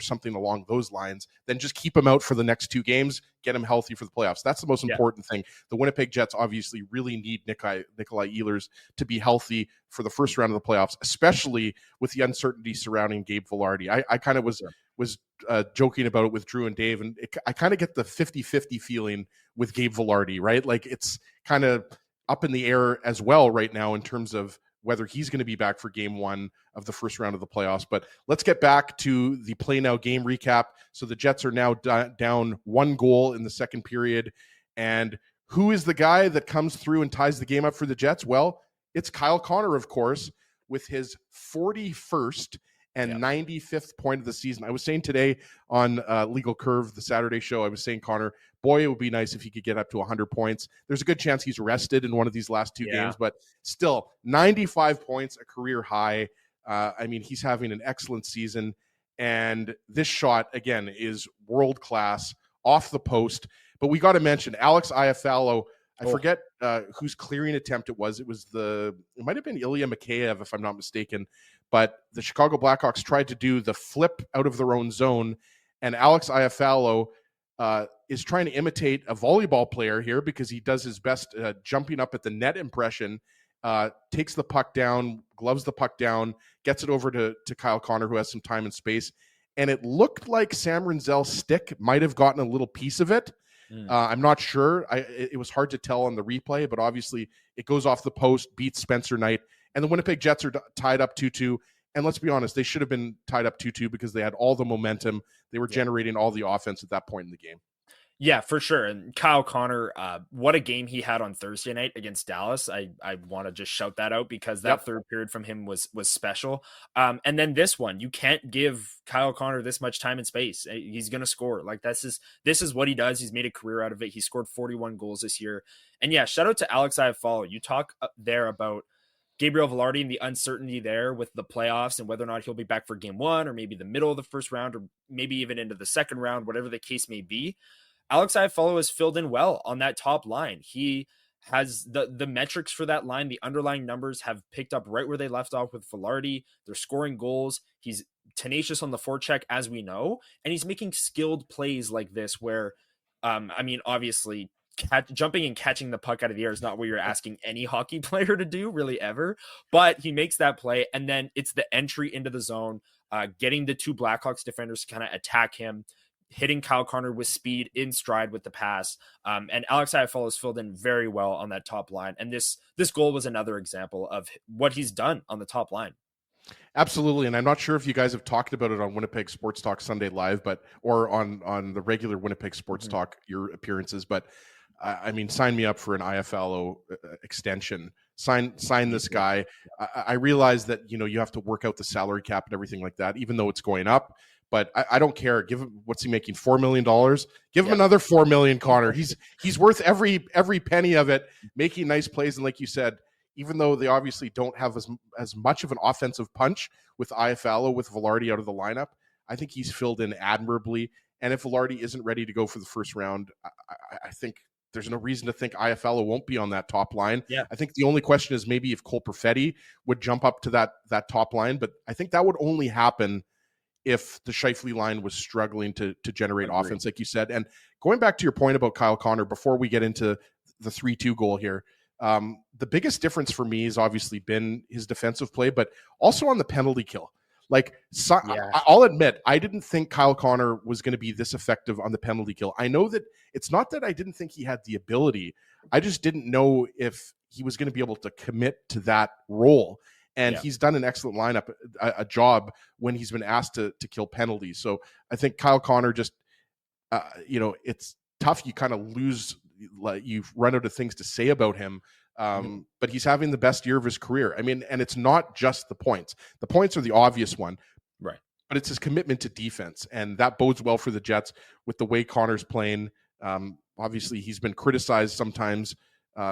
something along those lines, then just keep him out for the next 2 games, get him healthy for the playoffs. That's the most important thing. The Winnipeg Jets obviously really need Nikolai Ehlers to be healthy for the first round of the playoffs, especially with the uncertainty surrounding Gabe Vilardi. I kind of was joking about it with Drew and Dave, and I kind of get the 50-50 feeling with Gabe Vilardi, right? Like it's kind of up in the air as well right now in terms of whether he's going to be back for game 1 of the first round of the playoffs. But let's get back to the Play Now game recap. So the Jets are now down 1 goal in the second period. And who is the guy that comes through and ties the game up for the Jets? Well, it's Kyle Connor, of course, with his 41st and 95th point of the season. I was saying today on Legal Curve, the Saturday show, I was saying, Connor, boy, it would be nice if he could get up to 100 points. There's a good chance he's rested in one of these last 2 games, but still 95 points, a career high. He's having an excellent season. And this shot, again, is world-class, off the post. But we got to mention Alex Iafallo. I forget whose clearing attempt it was. It might have been Ilya Mikheyev, if I'm not mistaken. But the Chicago Blackhawks tried to do the flip out of their own zone, and Alex Iafallo is trying to imitate a volleyball player here because he does his best jumping up at the net impression, takes the puck down, gloves the puck down, gets it over to Kyle Connor, who has some time and space. And it looked like Sam Rinzel's stick might have gotten a little piece of it, I'm not sure. It was hard to tell on the replay, but obviously it goes off the post, beats Spencer Knight, and the Winnipeg Jets are tied up 2-2. And let's be honest, they should have been tied up 2-2 because they had all the momentum. They were generating all the offense at that point in the game. Yeah, for sure. And Kyle Connor, what a game he had on Thursday night against Dallas. I want to just shout that out because that third period from him was special. And then this one, you can't give Kyle Connor this much time and space. He's going to score. Like this is what he does. He's made a career out of it. He scored 41 goals this year. And yeah, shout out to Alex Iafallo. You talk there about Gabriel Velarde and the uncertainty there with the playoffs and whether or not he'll be back for game one or maybe the middle of the first round or maybe even into the second round, whatever the case may be. Alex Iafallo has filled in well on that top line. He has the metrics for that line. The underlying numbers have picked up right where they left off with Velarde. They're scoring goals. He's tenacious on the forecheck, as we know, and he's making skilled plays like this where, obviously, jumping and catching the puck out of the air is not what you're asking any hockey player to do really ever, but he makes that play. And then it's the entry into the zone, getting the two Blackhawks defenders to kind of attack him, hitting Kyle Connor with speed in stride with the pass. And Alex Iafallo has filled in very well on that top line. And this goal was another example of what he's done on the top line. Absolutely. And I'm not sure if you guys have talked about it on Winnipeg Sports Talk Sunday Live, or on the regular Winnipeg Sports Talk, your appearances, but sign me up for an IFLO extension. Sign this guy. I realize that, you have to work out the salary cap and everything like that, even though it's going up. But I don't care. Give him, what's he making? $4 million. Give him another $4 million, Connor. He's worth every penny of it. Making nice plays, and like you said, even though they obviously don't have as much of an offensive punch with Iafallo, with Velarde out of the lineup, I think he's filled in admirably. And if Velarde isn't ready to go for the first round, I think there's no reason to think Iafallo won't be on that top line. Yeah. I think the only question is maybe if Cole Perfetti would jump up to that top line, but I think that would only happen if the Scheifele line was struggling to generate offense, like you said. And going back to your point about Kyle Connor, before we get into the 3-2 goal here, the biggest difference for me has obviously been his defensive play, but also on the penalty kill. I'll admit, I didn't think Kyle Connor was going to be this effective on the penalty kill. I know that it's not that I didn't think he had the ability. I just didn't know if he was going to be able to commit to that role. And he's done an excellent a job when he's been asked to kill penalties. So I think Kyle Connor just, it's tough. You kind of lose, you've run out of things to say about him. But he's having the best year of his career. And it's not just the points. The points are the obvious one. Right. But it's his commitment to defense. And that bodes well for the Jets with the way Connor's playing. Obviously, he's been criticized sometimes,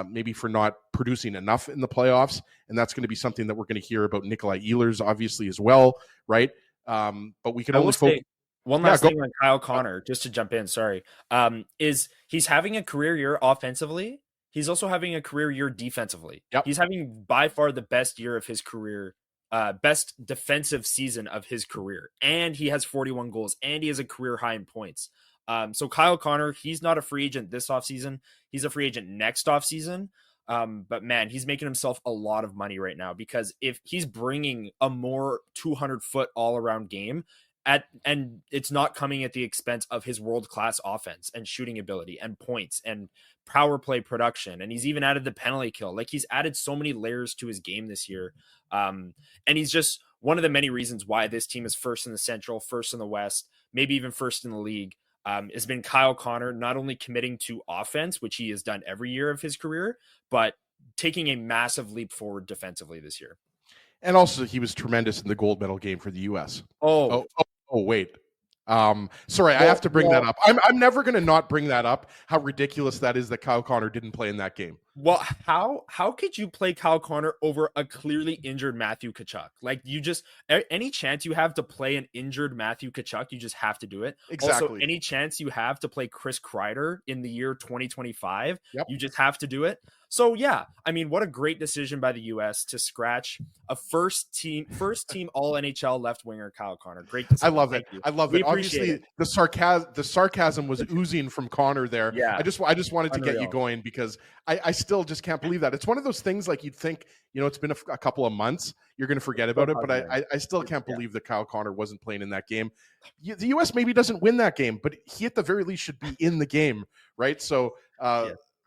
maybe for not producing enough in the playoffs. And that's going to be something that we're going to hear about Nikolai Ehlers, obviously, as well, right? But we can only focus. One last thing on Kyle Connor, just to jump in, sorry, is he's having a career year offensively. He's also having a career year defensively. Yep. He's having by far the best year of his career, best defensive season of his career. And he has 41 goals, and he has a career high in points. So Kyle Connor, he's not a free agent this offseason. He's a free agent next offseason. But man, he's making himself a lot of money right now, because if he's bringing a more 200-foot all-around game, and it's not coming at the expense of his world-class offense and shooting ability and points and power play production. And he's even added the penalty kill. Like, he's added so many layers to his game this year. And he's just one of the many reasons why this team is first in the Central, first in the West, maybe even first in the league. Has been Kyle Connor not only committing to offense, which he has done every year of his career, but taking a massive leap forward defensively this year. And also, he was tremendous in the gold medal game for the U.S. Oh, wait. Sorry, I have to bring that up. I'm never going to not bring that up, how ridiculous that is that Kyle Connor didn't play in that game. Well, how could you play Kyle Connor over a clearly injured Matthew Tkachuk? Like, you just, any chance you have to play an injured Matthew Tkachuk, you just have to do it. Exactly. Also, any chance you have to play Chris Kreider in the year 2025, you just have to do it. So yeah, I mean, what a great decision by the U.S. to scratch a first team All NHL left winger Kyle Connor. Great I decision. love it. Thank you. I love We it. appreciate Obviously, it. the sarcasm was oozing from Connor there. Yeah, I just wanted to get you unreal. going because I still just can't believe that. It's one of those things like you'd think, it's been a couple of months, you're going to forget about it, but I still can't believe that Kyle Connor wasn't playing in that game. The U.S. maybe doesn't win that game, but he at the very least should be in the game, right? So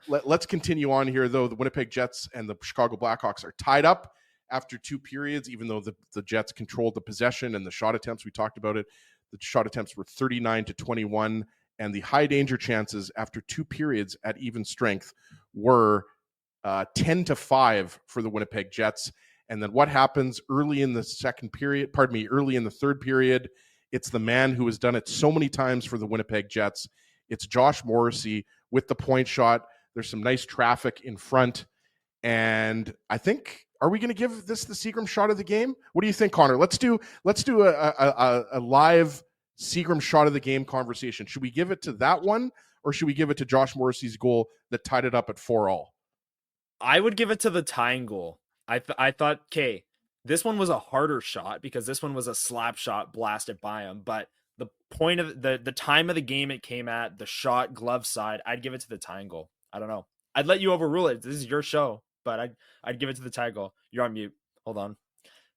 let's continue on here, though. The Winnipeg Jets and the Chicago Blackhawks are tied up after 2 periods, even though the Jets controlled the possession and the shot attempts. We talked about it. The shot attempts were 39-21, and the high danger chances after 2 periods at even strength were 10-5 for the Winnipeg Jets. And then what happens early in the third period? It's the man who has done it so many times for the Winnipeg Jets. It's Josh Morrissey with the point shot. There's some nice traffic in front. And I think, are we going to give this the Seagram shot of the game? What do you think, Connor? Let's do a live Seagram shot of the game conversation. Should we give it to that one, or should we give it to Josh Morrissey's goal that tied it up at 4-4? I would give it to the tying goal. I thought, okay, this one was a harder shot because this one was a slap shot blasted by him. But the point of the time of the game it came at, the shot, glove side, I'd give it to the tying goal. I don't know. I'd let you overrule it. This is your show, but I'd give it to the tying goal. You're on mute. Hold on.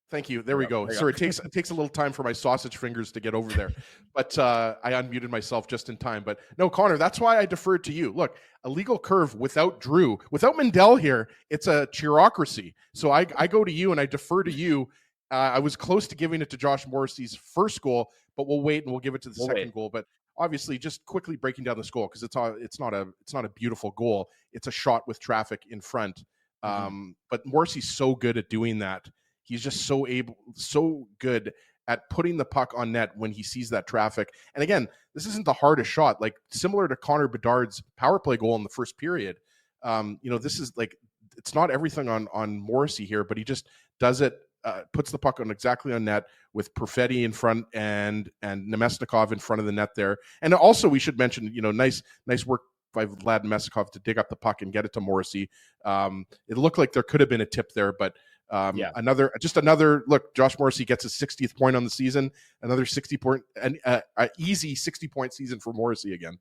Thank you. There we go. Sorry, it takes a little time for my sausage fingers to get over there, but I unmuted myself just in time. But no, Connor, that's why I deferred to you. Look, a legal curve without Drew, without Mendel here, it's a cheerocracy. So I go to you and I defer to you. I was close to giving it to Josh Morrissey's first goal, but we'll wait and we'll give it to the second goal. But obviously, just quickly breaking down this goal, because it's not a beautiful goal. It's a shot with traffic in front. But Morrissey's so good at doing that. He's just so good at putting the puck on net when he sees that traffic. And again, this isn't the hardest shot. Like similar to Connor Bedard's power play goal in the first period. This is like, it's not everything on Morrissey here, but he just does it. Puts the puck exactly on net with Perfetti in front and Nemesnikov in front of the net there. And also we should mention, nice work by Vlad Nemesnikov to dig up the puck and get it to Morrissey. It looked like there could have been a tip there, but another look. Josh Morrissey gets his 60th point on the season. Another 60 point, an easy 60-point season for Morrissey again.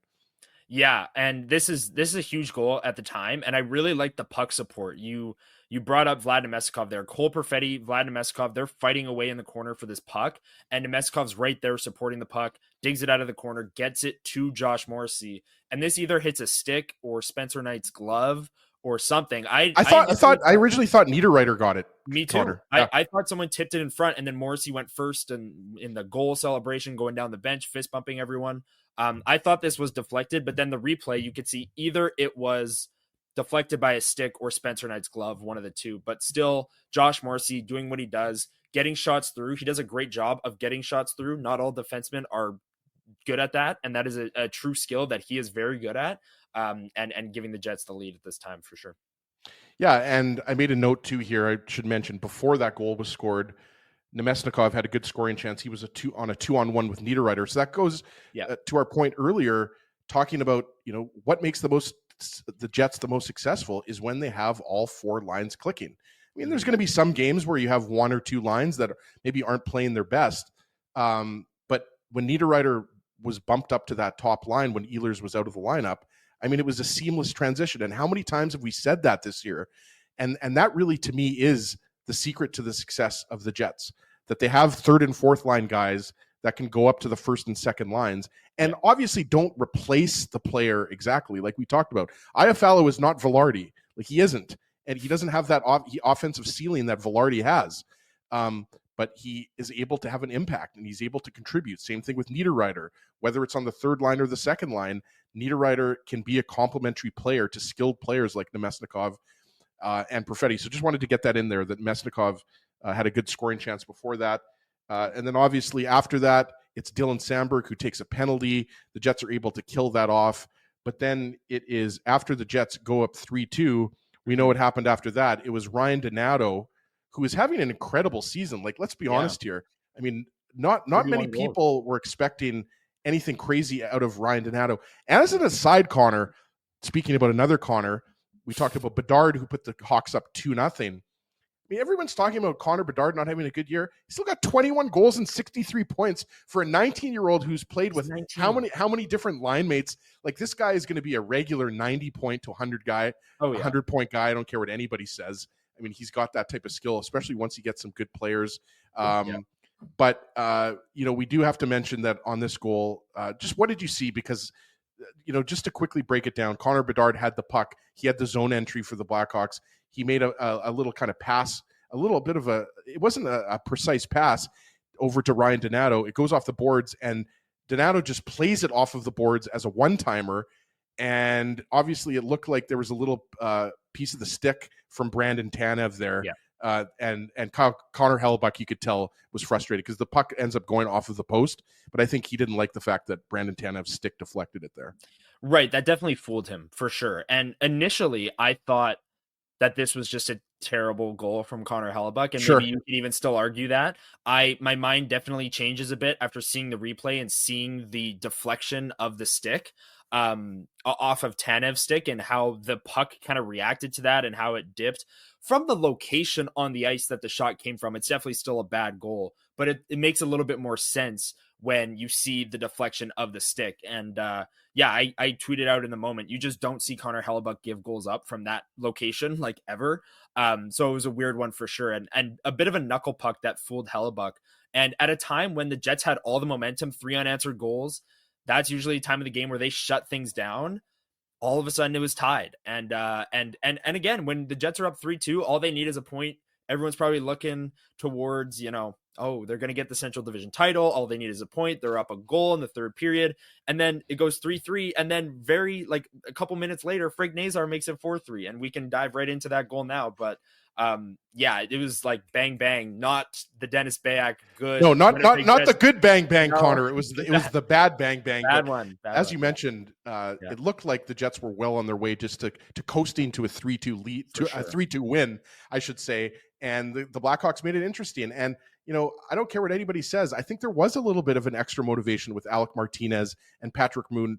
Yeah, and this is a huge goal at the time, and I really like the puck support. You brought up Vlad Nemesnikov there. Cole Perfetti, Vlad Nemesnikov, they're fighting away in the corner for this puck, and Nemesikov's right there supporting the puck, digs it out of the corner, gets it to Josh Morrissey, and this either hits a stick or Spencer Knight's glove or something. I originally thought Niederreiter got it. Me too. Yeah. I thought someone tipped it in front, and then Morrissey went first and in the goal celebration, going down the bench, fist bumping everyone. I thought this was deflected, but then the replay, you could see either it was deflected by a stick or Spencer Knight's glove, one of the two. But still, Josh Morrissey doing what he does, getting shots through. He does a great job of getting shots through. Not all defensemen are good at that, and that is a true skill that he is very good at, and giving the Jets the lead at this time for sure. Yeah, and I made a note too here. I should mention, before that goal was scored, Nemesnikov had a good scoring chance. He was on a 2-on-1 with Niederreiter. So that goes to our point earlier, talking about what makes the Jets the most successful is when they have all 4 lines clicking. I mean, there's going to be some games where you have 1 or 2 lines that maybe aren't playing their best. But when Niederreiter was bumped up to that top line when Ehlers was out of the lineup, I mean, it was a seamless transition. And how many times have we said that this year? And that really, to me, is the secret to the success of the Jets, that they have 3rd and 4th line guys that can go up to the 1st and 2nd lines and obviously don't replace the player exactly like we talked about. Iafallo is not Velarde. Like, he isn't. And he doesn't have that offensive ceiling that Velarde has. But he is able to have an impact and he's able to contribute. Same thing with Niederreiter. Whether it's on the 3rd line or the 2nd line, Niederreiter can be a complementary player to skilled players like Nemesnikov and Perfetti. So just wanted to get that in there, that Nemesnikov had a good scoring chance before that. And then obviously after that, it's Dylan Samberg who takes a penalty. The Jets are able to kill that off. But then it is after the Jets go up 3-2, we know what happened after that. It was Ryan Donato, who is having an incredible season. Like, let's be honest here. I mean, not many people were expecting anything crazy out of Ryan Donato. As an aside, Connor, speaking about another Connor, We talked about Bedard, who put the Hawks up 2-0. I mean, everyone's talking about Connor Bedard not having a good year. He still got 21 goals and 63 points for a 19-year-old who's played with 19. how many different line mates. Like, this guy is going to be a regular 90 point to 100 guy, 100 point guy. I don't care what anybody says. I mean, he's got that type of skill, especially once he gets some good players. But we do have to mention that on this goal, just what did you see? Because just to quickly break it down, Connor Bedard had the puck. He had the zone entry for the Blackhawks. He made a little kind of pass, a little bit of it wasn't a precise pass over to Ryan Donato. It goes off the boards, and Donato just plays it off of the boards as a one-timer. And obviously it looked like there was a little piece of the stick from Brandon Tanev there. Yeah. And Connor Hellebuck, you could tell, was frustrated because the puck ends up going off of the post. But I think he didn't like the fact that Brandon Tanev's stick deflected it there. Right. That definitely fooled him for sure. And initially I thought that this was just a terrible goal from Connor Hellebuck. And maybe you could even still argue that. My mind definitely changes a bit after seeing the replay and seeing the deflection of the stick off of Tanev's stick and how the puck kind of reacted to that and how it dipped from the location on the ice that the shot came from. It's definitely still a bad goal, but it makes a little bit more sense when you see the deflection of the stick. And I tweeted out in the moment, you just don't see Connor Hellebuck give goals up from that location like ever. So it was a weird one for sure. And a bit of a knuckle puck that fooled Hellebuck. And at a time when the Jets had all the momentum, 3 unanswered goals, that's usually a time of the game where they shut things down. All of a sudden it was tied. And again, when the Jets are up 3-2, all they need is a point. Everyone's probably looking towards, they're going to get the Central Division title. All they need is a point. They're up a goal in the third period. And then it goes 3-3. And then a couple minutes later, Frank Nazar makes it 4-3. And we can dive right into that goal now. But it was like bang, bang, not the Dennis Bayak good. No, not the good bang, bang, no. Connor. It was the bad bang, bang. Bad one. As you mentioned, it looked like the Jets were well on their way just to coasting to a 3-2 lead, a 3-2 win, I should say. And the Blackhawks made it interesting. And, I don't care what anybody says. I think there was a little bit of an extra motivation with Alec Martinez and Patrick Moon.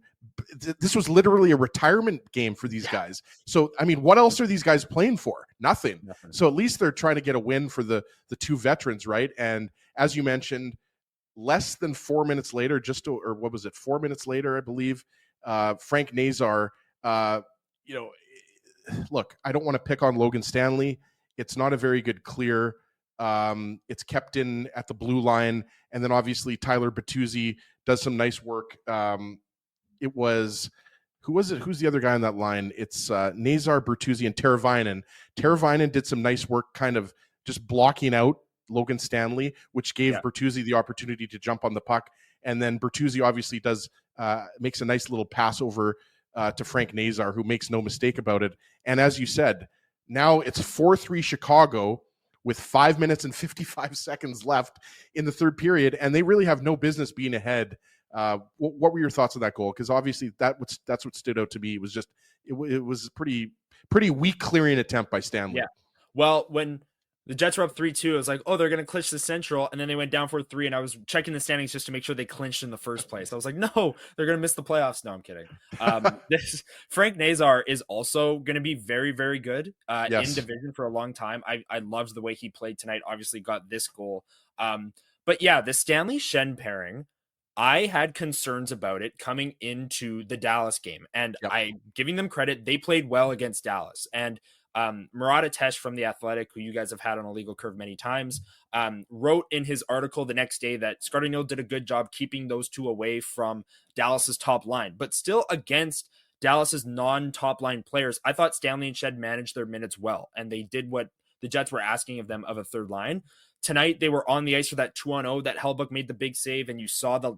This was literally a retirement game for these guys. So, I mean, what else are these guys playing for? Nothing. So at least they're trying to get a win for the two veterans, right? And as you mentioned, less than 4 minutes later, 4 minutes later, I believe, Frank Nazar, look, I don't want to pick on Logan Stanley. It's not a very good clear. It's kept in at the blue line. And then obviously Tyler Bertuzzi does some nice work. It was, who was it? Who's the other guy on that line? It's Nazar, Bertuzzi, and Teravainen. Teravainen did some nice work kind of just blocking out Logan Stanley, which gave Bertuzzi the opportunity to jump on the puck. And then Bertuzzi obviously makes a nice little pass over to Frank Nazar, who makes no mistake about it. And as you said, now it's 4-3 Chicago with 5 minutes and 55 seconds left in the third period, and they really have no business being ahead. What were your thoughts on that goal? Because obviously that's what stood out to me. It was just it was a pretty weak clearing attempt by Stanley. Yeah. Well, when the Jets were up 3-2, I was like, oh, they're going to clinch the Central, and then they went down 4-3, and I was checking the standings just to make sure they clinched in the first place. I was like, no, they're going to miss the playoffs. No, I'm kidding. Frank Nazar is also going to be very, very good in division for a long time. I loved the way he played tonight. Obviously got this goal. But yeah, the Stanley Shen pairing, I had concerns about it coming into the Dallas game, and I'm giving them credit. They played well against Dallas, and Murat Atesh from The Athletic, who you guys have had on a legal curve many times, wrote in his article the next day that Scott O'Neill did a good job keeping those two away from Dallas's top line, but still against Dallas's non-top line players. I thought Stanley and Shed managed their minutes well, and they did what the Jets were asking of them of a third line. Tonight, they were on the ice for that 2-on-0 that Hellebuck made the big save, and you saw the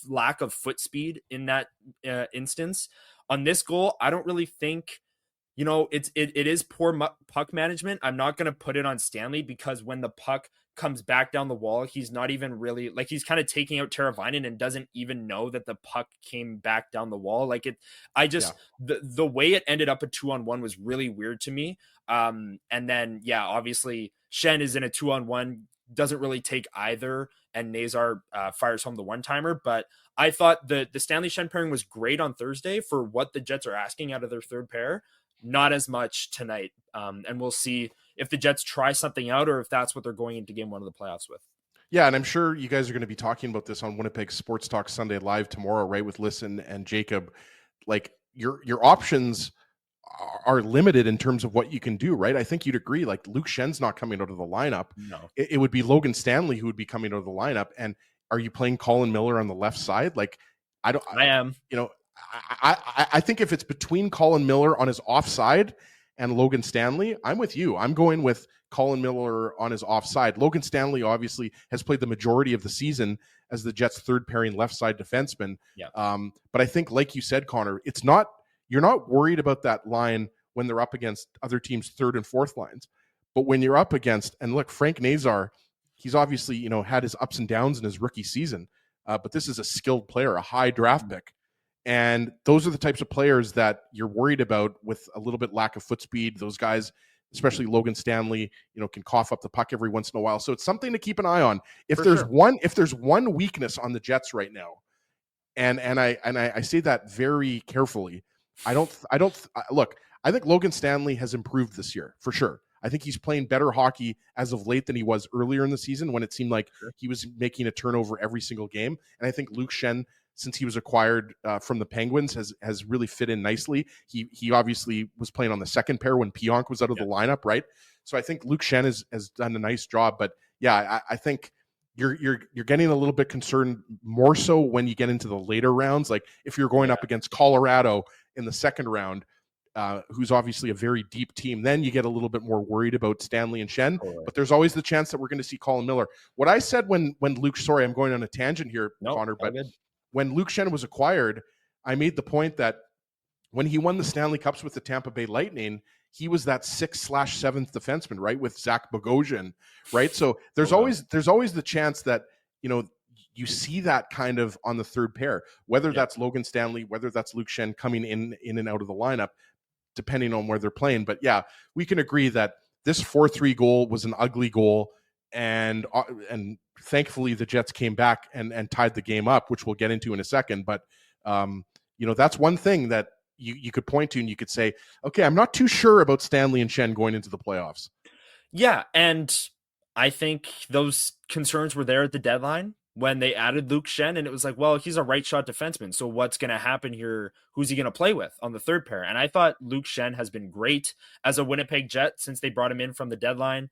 lack of foot speed in that instance. On this goal, I don't really think, it is poor puck management. I'm not going to put it on Stanley because when the puck comes back down the wall, he's not even really he's kind of taking out Teravainen and doesn't even know that the puck came back down the wall. The way it ended up a 2-on-1 was really weird to me. And then, obviously Shen is in a 2-on-1, doesn't really take either. And Nazar fires home the one-timer, but I thought the Stanley Shen pairing was great on Thursday for what the Jets are asking out of their third pair. not as much tonight. And we'll see if the Jets try something out or if that's what they're going into game one of the playoffs with. Yeah, and I'm sure you guys are going to be talking about this on Winnipeg Sports Talk Sunday Live tomorrow, right, with Listen and Jacob. Like, your options are limited in terms of what you can do, right? I think you'd agree, like, Luke Schen's not coming out of the lineup. No. It would be Logan Stanley who would be coming out of the lineup. And are you playing Colin Miller on the left side? Like, I am. You know, I think if it's between Colin Miller on his offside and Logan Stanley, I'm with you. I'm going with Colin Miller on his offside. Logan Stanley obviously has played the majority of the season as the Jets' third pairing left side defenseman. Yeah. But I think, like you said, Connor, you're not worried about that line when they're up against other teams' third and fourth lines. But when you're up against, and look, Frank Nazar, he's obviously, had his ups and downs in his rookie season. But this is a skilled player, a high draft pick. And those are the types of players that you're worried about with a little bit lack of foot speed. Those guys, especially Logan Stanley, can cough up the puck every once in a while. So it's something to keep an eye on. If there's one weakness on the Jets right now, and I say that very carefully, I think Logan Stanley has improved this year for sure. I think he's playing better hockey as of late than he was earlier in the season when it seemed like he was making a turnover every single game. And I think Luke Schenn, since he was acquired from the Penguins, has really fit in nicely. He obviously was playing on the second pair when Pionk was out of the lineup, right? So I think Luke Schenn has done a nice job. But yeah, I think you're getting a little bit concerned more so when you get into the later rounds. Like if you're going up against Colorado in the second round, who's obviously a very deep team, then you get a little bit more worried about Stanley and Schenn. But there's always the chance that we're going to see Colin Miller. What I said when Luke, sorry, I'm going on a tangent here, Connor, but when Luke Schenn was acquired, I made the point that when he won the Stanley Cups with the Tampa Bay Lightning, he was that 6/7th defenseman, right, with Zach Bogosian, right? So there's always the chance that you see that kind of on the third pair, whether that's Logan Stanley, whether that's Luke Schenn coming in and out of the lineup, depending on where they're playing. But yeah, we can agree that this 4-3 goal was an ugly goal, and thankfully the Jets came back and tied the game up, which we'll get into in a second. But that's one thing that you could point to and you could say, okay, I'm not too sure about Stanley and Schenn going into the playoffs. Yeah, and I think those concerns were there at the deadline when they added Luke Schenn, and it was like, well, he's a right shot defenseman, so what's going to happen here? Who's he going to play with on the third pair? And I thought Luke Schenn has been great as a Winnipeg Jet since they brought him in from the deadline,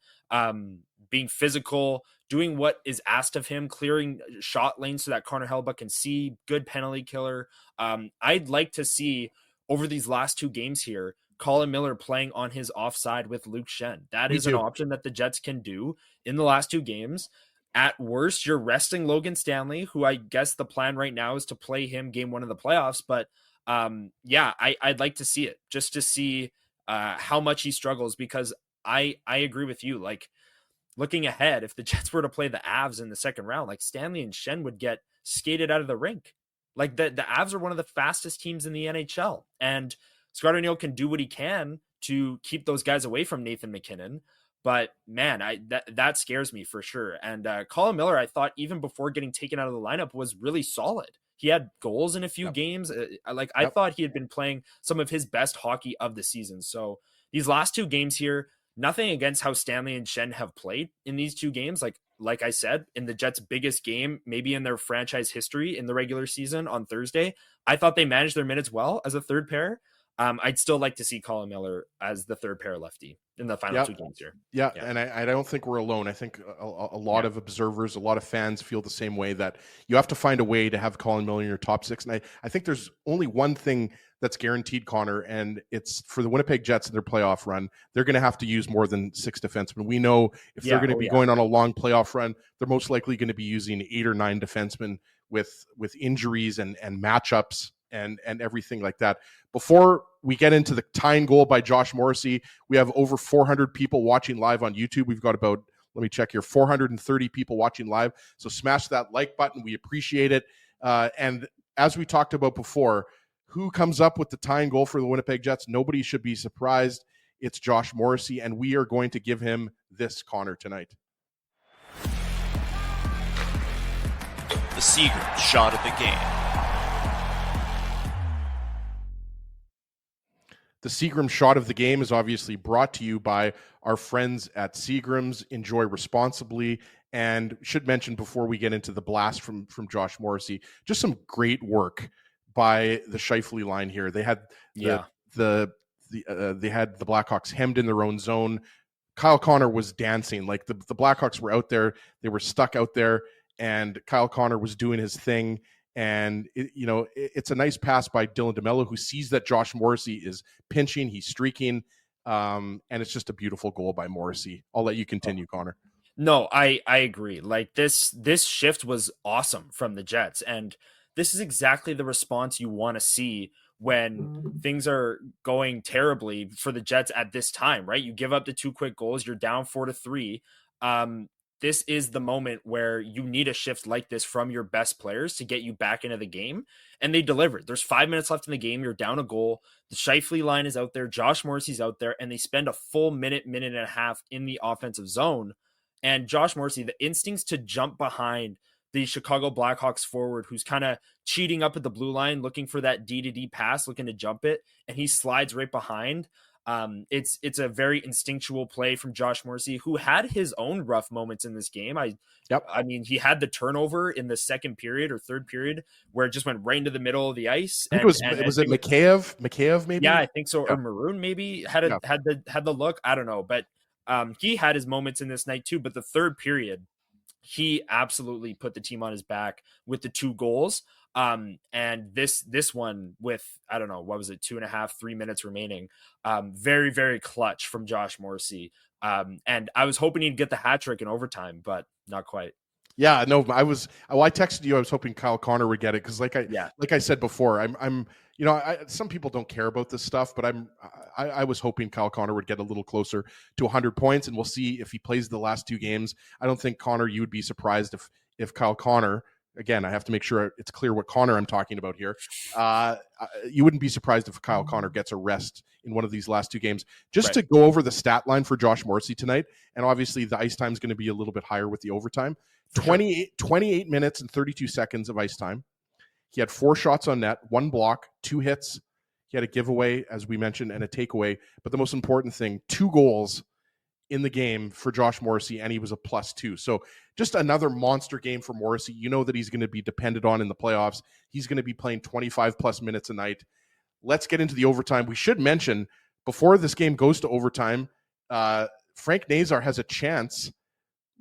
being physical, doing what is asked of him, clearing shot lanes so that Connor Hellebuyck can see, good penalty killer. I'd like to see over these last two games here, Colin Miller playing on his offside with Luke Schenn. That is an option that the Jets can do in the last two games. At worst, you're resting Logan Stanley, who I guess the plan right now is to play him game one of the playoffs. But I'd like to see it just to see how much he struggles, because I agree with you. Like, looking ahead, if the Jets were to play the Avs in the second round, like Stanley and Schenn would get skated out of the rink. Like the Avs are one of the fastest teams in the NHL, and Scott O'Neill can do what he can to keep those guys away from Nathan McKinnon. But man, that scares me for sure. And Colin Miller, I thought even before getting taken out of the lineup, was really solid. He had goals in a few games. I thought he had been playing some of his best hockey of the season. So these last two games here, nothing against how Stanley and Schenn have played in these two games. Like I said, in the Jets' biggest game, maybe in their franchise history in the regular season on Thursday, I thought they managed their minutes well as a third pair. I'd still like to see Colin Miller as the third pair lefty in the final two games here. Yeah. And I don't think we're alone. I think a lot of observers, a lot of fans feel the same way, that you have to find a way to have Colin Miller in your top six. And I think there's only one thing that's guaranteed, Connor, and it's for the Winnipeg Jets in their playoff run. They're going to have to use more than six defensemen. We know if they're going to be going on a long playoff run, they're most likely going to be using 8 or 9 defensemen with injuries and matchups and everything like that. Before we get into the tying goal by Josh Morrissey, we have over 400 people watching live on YouTube. We've got about, let me check here, 430 people watching live. So smash that like button. We appreciate it. And as we talked about before, who comes up with the tying goal for the Winnipeg Jets? Nobody should be surprised. It's Josh Morrissey, and we are going to give him this, Connor, tonight. The Seagram shot of the game. The Seagram shot of the game is obviously brought to you by our friends at Seagram's. Enjoy responsibly. And should mention before we get into the blast from Josh Morrissey, just some great work by the Scheifele line here. They had they had the Blackhawks hemmed in their own zone. Kyle Connor was dancing. Like the Blackhawks were out there. They were stuck out there, and Kyle Connor was doing his thing. And, it's a nice pass by Dylan DeMello, who sees that Josh Morrissey is pinching. He's streaking. And it's just a beautiful goal by Morrissey. I'll let you continue, Connor. No, I agree. Like this shift was awesome from the Jets. And this is exactly the response you want to see when things are going terribly for the Jets at this time, right? You give up the 2 quick goals, you're down 4-3. This is the moment where you need a shift like this from your best players to get you back into the game. And they delivered. There's 5 minutes left in the game. You're down a goal. The Scheifele line is out there. Josh Morrissey's out there, and they spend a full minute and a half in the offensive zone. And Josh Morrissey, the instincts to jump behind the Chicago Blackhawks forward, who's kind of cheating up at the blue line, looking for that D-to-D pass, looking to jump it, and he slides right behind. It's a very instinctual play from Josh Morrissey, who had his own rough moments in this game. I mean, he had the turnover in the second period or third period where it just went right into the middle of the ice. I think was it Mikheyev maybe? Yeah, I think so. Yeah. Or Maroon maybe had the look. I don't know, but he had his moments in this night too. But the third period, he absolutely put the team on his back with the 2 goals. And this one with, I don't know, what was it? 2.5, 3 minutes remaining. Very, very clutch from Josh Morrissey. And I was hoping he'd get the hat trick in overtime, but not quite. Yeah, no, I texted you. I was hoping Kyle Connor would get it. Cause like I said before, I'm some people don't care about this stuff, but I was hoping Kyle Connor would get a little closer to 100 points, and we'll see if he plays the last 2 games. I don't think, Connor, you would be surprised if Kyle Connor, again, I have to make sure it's clear what Connor I'm talking about here. You wouldn't be surprised if Kyle Connor gets a rest in one of these last 2 games. Just to go over the stat line for Josh Morrissey tonight, and obviously the ice time is going to be a little bit higher with the overtime. 28 minutes and 32 seconds of ice time. He had 4 shots on net, 1 block, 2 hits. He had a giveaway, as we mentioned, and a takeaway. But the most important thing, 2 goals in the game for Josh Morrissey, and he was a +2. So just another monster game for Morrissey. You know that he's going to be depended on in the playoffs. He's going to be playing 25+ minutes a night. Let's get into the overtime. We should mention, before this game goes to overtime, Frank Nazar has a chance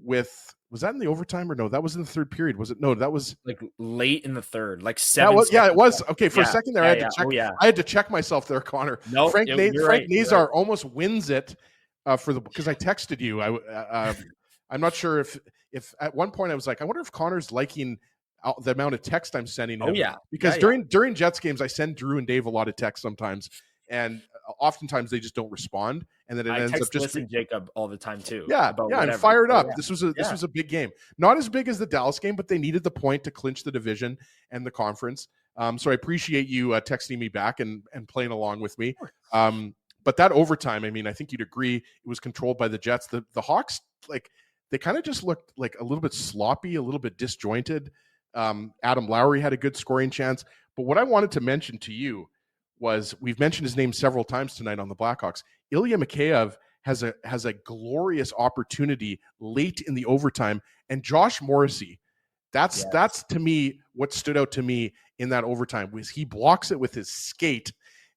with... Was that in the overtime or no? That was in the third period. Was it? No, that was like late in the third, like 7. It was. Okay, for a second there, I had to check. I had to check myself there, Connor. No, Frank Nazar almost wins it because I texted you. I'm not sure if at one point I was like, I wonder if Connor's liking the amount of text I'm sending him. Because during Jets games, I send Drew and Dave a lot of text sometimes, and oftentimes they just don't respond, and then it ends up just Jacob all the time too. And fired up. This was a big game, not as big as the Dallas game, but they needed the point to clinch the division and the conference. So I appreciate you texting me back and playing along with me. But that overtime, I mean, I think you'd agree it was controlled by the Jets. The Hawks, like, they kind of just looked like a little bit sloppy, a little bit disjointed. Adam Lowry had a good scoring chance, but what I wanted to mention to you was, we've mentioned his name several times tonight on the Blackhawks. Ilya Mikheyev has a glorious opportunity late in the overtime, and Josh Morrissey, that's to me what stood out to me in that overtime was he blocks it with his skate,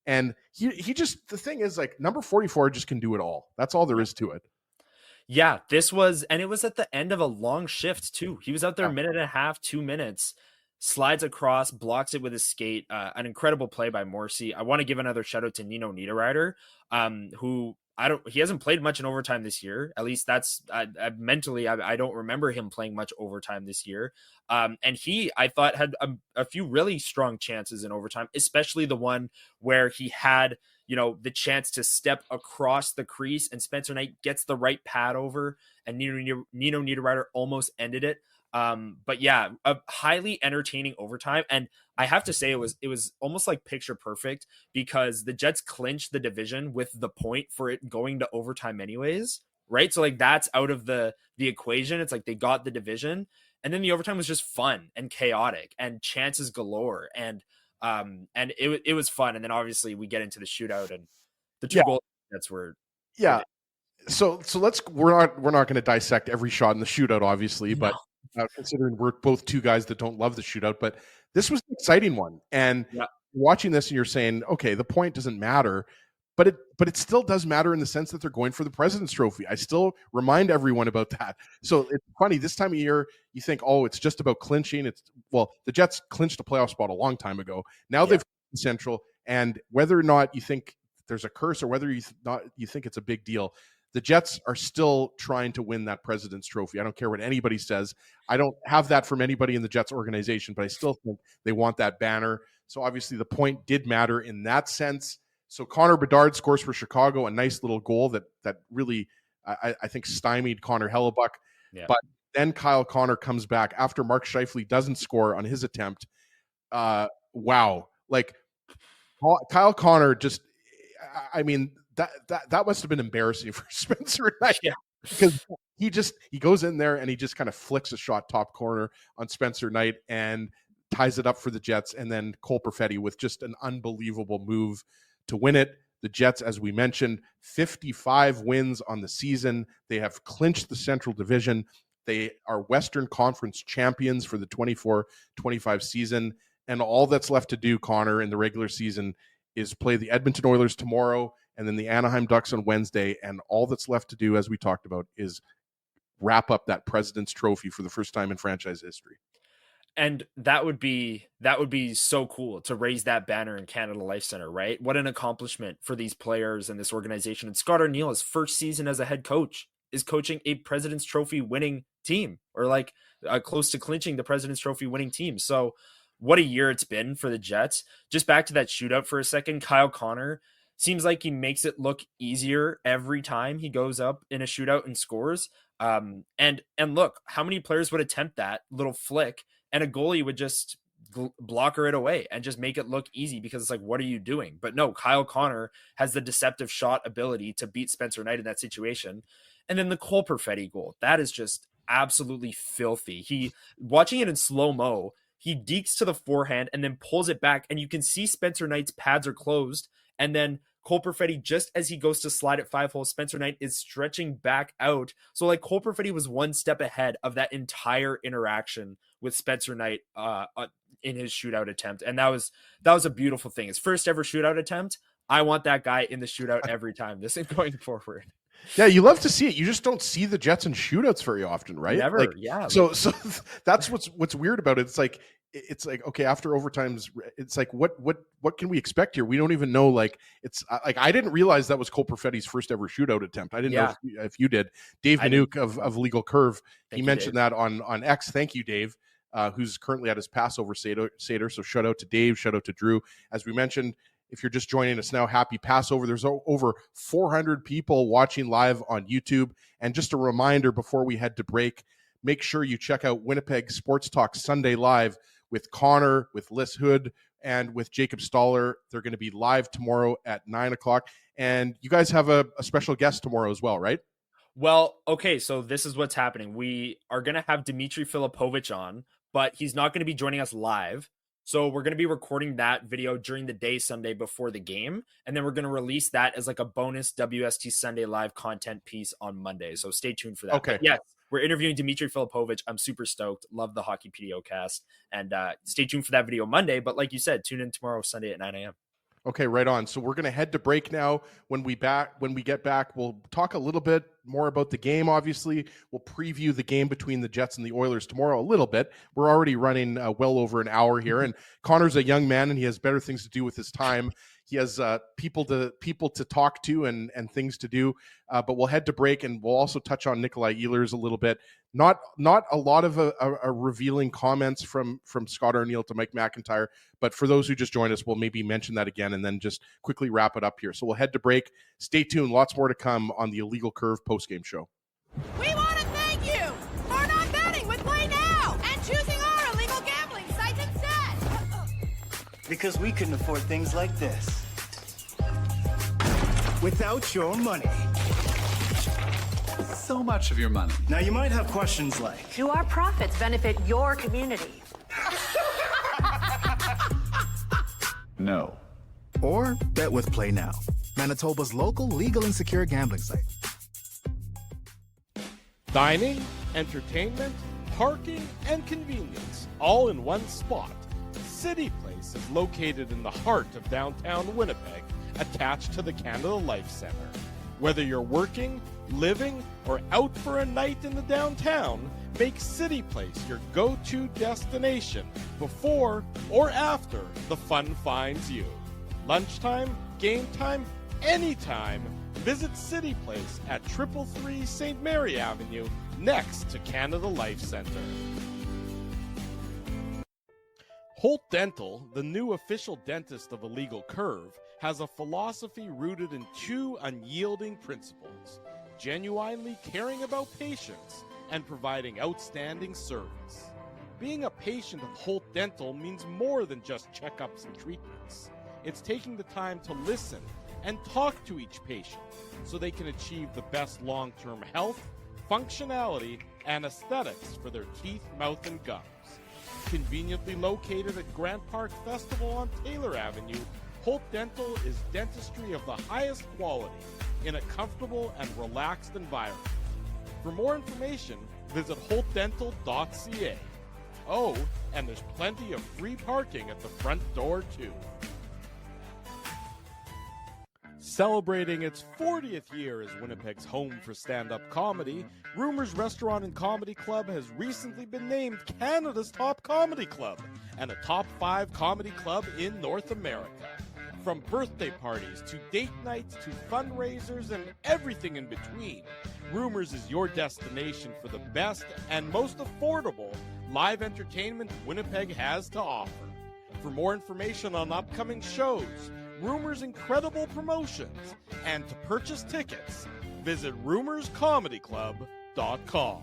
and he just, the thing is, like, number 44 just can do it all. That's all there is to it. Yeah, it was at the end of a long shift too. He was out there a minute and a half, 2 minutes. Slides across, blocks it with his skate. An incredible play by Morrissey. I want to give another shout out to Nino Niederreiter, who he hasn't played much in overtime this year. At least that's mentally, I don't remember him playing much overtime this year. And I thought had a few really strong chances in overtime, especially the one where he had, the chance to step across the crease, and Spencer Knight gets the right pad over, and Nino Niederreiter almost ended it. But yeah, a highly entertaining overtime. And I have to say it was almost like picture perfect, because the Jets clinched the division with the point for it going to overtime anyways. Right. So like that's out of the equation. It's like they got the division, and then the overtime was just fun and chaotic and chances galore. And it was fun. And then obviously we get into the shootout, and The two goals that's were So we're not going to dissect every shot in the shootout, obviously, but considering we're both two guys that don't love the shootout, but this was an exciting one. And watching this, and you're saying, okay, the point doesn't matter, but it still does matter in the sense that they're going for the President's Trophy. I still remind everyone about that. So it's funny, this time of year, you think, oh, it's just about clinching. The Jets clinched a playoff spot a long time ago. Now they've Central, and whether or not you think there's a curse or whether you think it's a big deal, the Jets are still trying to win that President's Trophy. I don't care what anybody says. I don't have that from anybody in the Jets organization, but I still think they want that banner. So obviously the point did matter in that sense. So Connor Bedard scores for Chicago, a nice little goal that really, I think, stymied Connor Hellebuck. Yeah. But then Kyle Connor comes back after Mark Scheifele doesn't score on his attempt. Wow. Like, Kyle Connor just, I mean, that must have been embarrassing for Spencer Knight, because he goes in there and he just kind of flicks a shot top corner on Spencer Knight and ties it up for the Jets. And then Cole Perfetti with just an unbelievable move to win it. The Jets, as we mentioned, 55 wins on the season. They have clinched the Central Division. They are Western Conference champions for the 24-25 season. And all that's left to do, Connor, in the regular season is play the Edmonton Oilers tomorrow and then the Anaheim Ducks on Wednesday. And all that's left to do, as we talked about, is wrap up that President's Trophy for the first time in franchise history. And that would be so cool to raise that banner in Canada Life Center, right? What an accomplishment for these players and this organization. And Scott Arniel, his first season as a head coach, is coaching a President's Trophy winning team, or like close to clinching the President's Trophy winning team. So what a year it's been for the Jets. Just back to that shootout for a second. Kyle Connor seems like he makes it look easier every time he goes up in a shootout and scores. And look, how many players would attempt that little flick and a goalie would just blocker it away and just make it look easy, because it's like, what are you doing? But no, Kyle Connor has the deceptive shot ability to beat Spencer Knight in that situation. And then the Cole Perfetti goal, that is just absolutely filthy. Watching it in slow-mo, he dekes to the forehand and then pulls it back, and you can see Spencer Knight's pads are closed, and then Cole Perfetti, just as he goes to slide at 5-hole, Spencer Knight is stretching back out. So like Cole Perfetti was one step ahead of that entire interaction with Spencer Knight in his shootout attempt. And that was a beautiful thing. His first ever shootout attempt. I want that guy in the shootout every time. This is going forward. Yeah, you love to see it. You just don't see the Jets in shootouts very often, right? Never. Like, yeah. So that's what's weird about it. It's like, okay, after overtimes, it's like, what can we expect here? We don't even know. Like, it's like, I didn't realize that was Cole Perfetti's first ever shootout attempt. I didn't know if you did. Dave Minuk of Legal Curve, he mentioned that on X. Thank you, Dave, who's currently at his Passover Seder. So shout out to Dave, shout out to Drew. As we mentioned, if you're just joining us now, happy Passover. There's over 400 people watching live on YouTube. And just a reminder before we head to break, make sure you check out Winnipeg Sports Talk Sunday Live with Connor, with Liz Hood, and with Jacob Stoller. They're going to be live tomorrow at 9:00. And you guys have a special guest tomorrow as well, right? Well, okay, so this is what's happening. We are going to have Dmitry Filipovich on, but he's not going to be joining us live. So we're going to be recording that video during the day Sunday before the game. And then we're going to release that as like a bonus WST Sunday Live content piece on Monday. So stay tuned for that. Okay. But yes, we're interviewing Dmitry Filipovich. I'm super stoked. Love the Hockey PDO cast. And stay tuned for that video Monday. But like you said, tune in tomorrow, Sunday at 9 a.m. Okay, right on. So we're going to head to break now. When we get back, we'll talk a little bit more about the game, obviously. We'll preview the game between the Jets and the Oilers tomorrow a little bit. We're already running well over an hour here, and Connor's a young man, and he has better things to do with his time. He has people to talk to and things to do. But we'll head to break, and we'll also touch on Nikolai Ehlers a little bit. Not a lot of a revealing comments from Scott Arniel to Mike McIntyre, but for those who just joined us, we'll maybe mention that again and then just quickly wrap it up here. So we'll head to break. Stay tuned. Lots more to come on the Illegal Curve postgame show. We want to thank you for not betting with Play Now and choosing our illegal gambling sites instead. Because we couldn't afford things like this without your money. So much of your money. Now you might have questions like, do our profits benefit your community? No. or bet with Play Now. Manitoba's local legal and secure gambling site. Dining, entertainment, parking, and convenience, all in one spot. City Place is located in the heart of downtown Winnipeg, attached to the Canada Life Centre. Whether you're working, living, or out for a night in the downtown, make City Place your go-to destination before or after the fun finds you. Lunchtime, game time, anytime, visit City Place at 333 St. Mary Avenue, next to Canada Life Centre. Holt Dental, the new official dentist of Illegal Curve, has a philosophy rooted in two unyielding principles: genuinely caring about patients and providing outstanding service. Being a patient of Holt Dental means more than just checkups and treatments. It's taking the time to listen and talk to each patient so they can achieve the best long-term health, functionality, and aesthetics for their teeth, mouth, and gums. Conveniently located at Grant Park Festival on Taylor Avenue, Holt Dental is dentistry of the highest quality in a comfortable and relaxed environment. For more information, visit holtdental.ca. Oh, and there's plenty of free parking at the front door, too. Celebrating its 40th year as Winnipeg's home for stand-up comedy, Rumors Restaurant and Comedy Club has recently been named Canada's top comedy club and a top 5 comedy club in North America. From birthday parties to date nights to fundraisers and everything in between, Rumors is your destination for the best and most affordable live entertainment Winnipeg has to offer. For more information on upcoming shows, Rumors' incredible promotions, and to purchase tickets, visit rumorscomedyclub.com.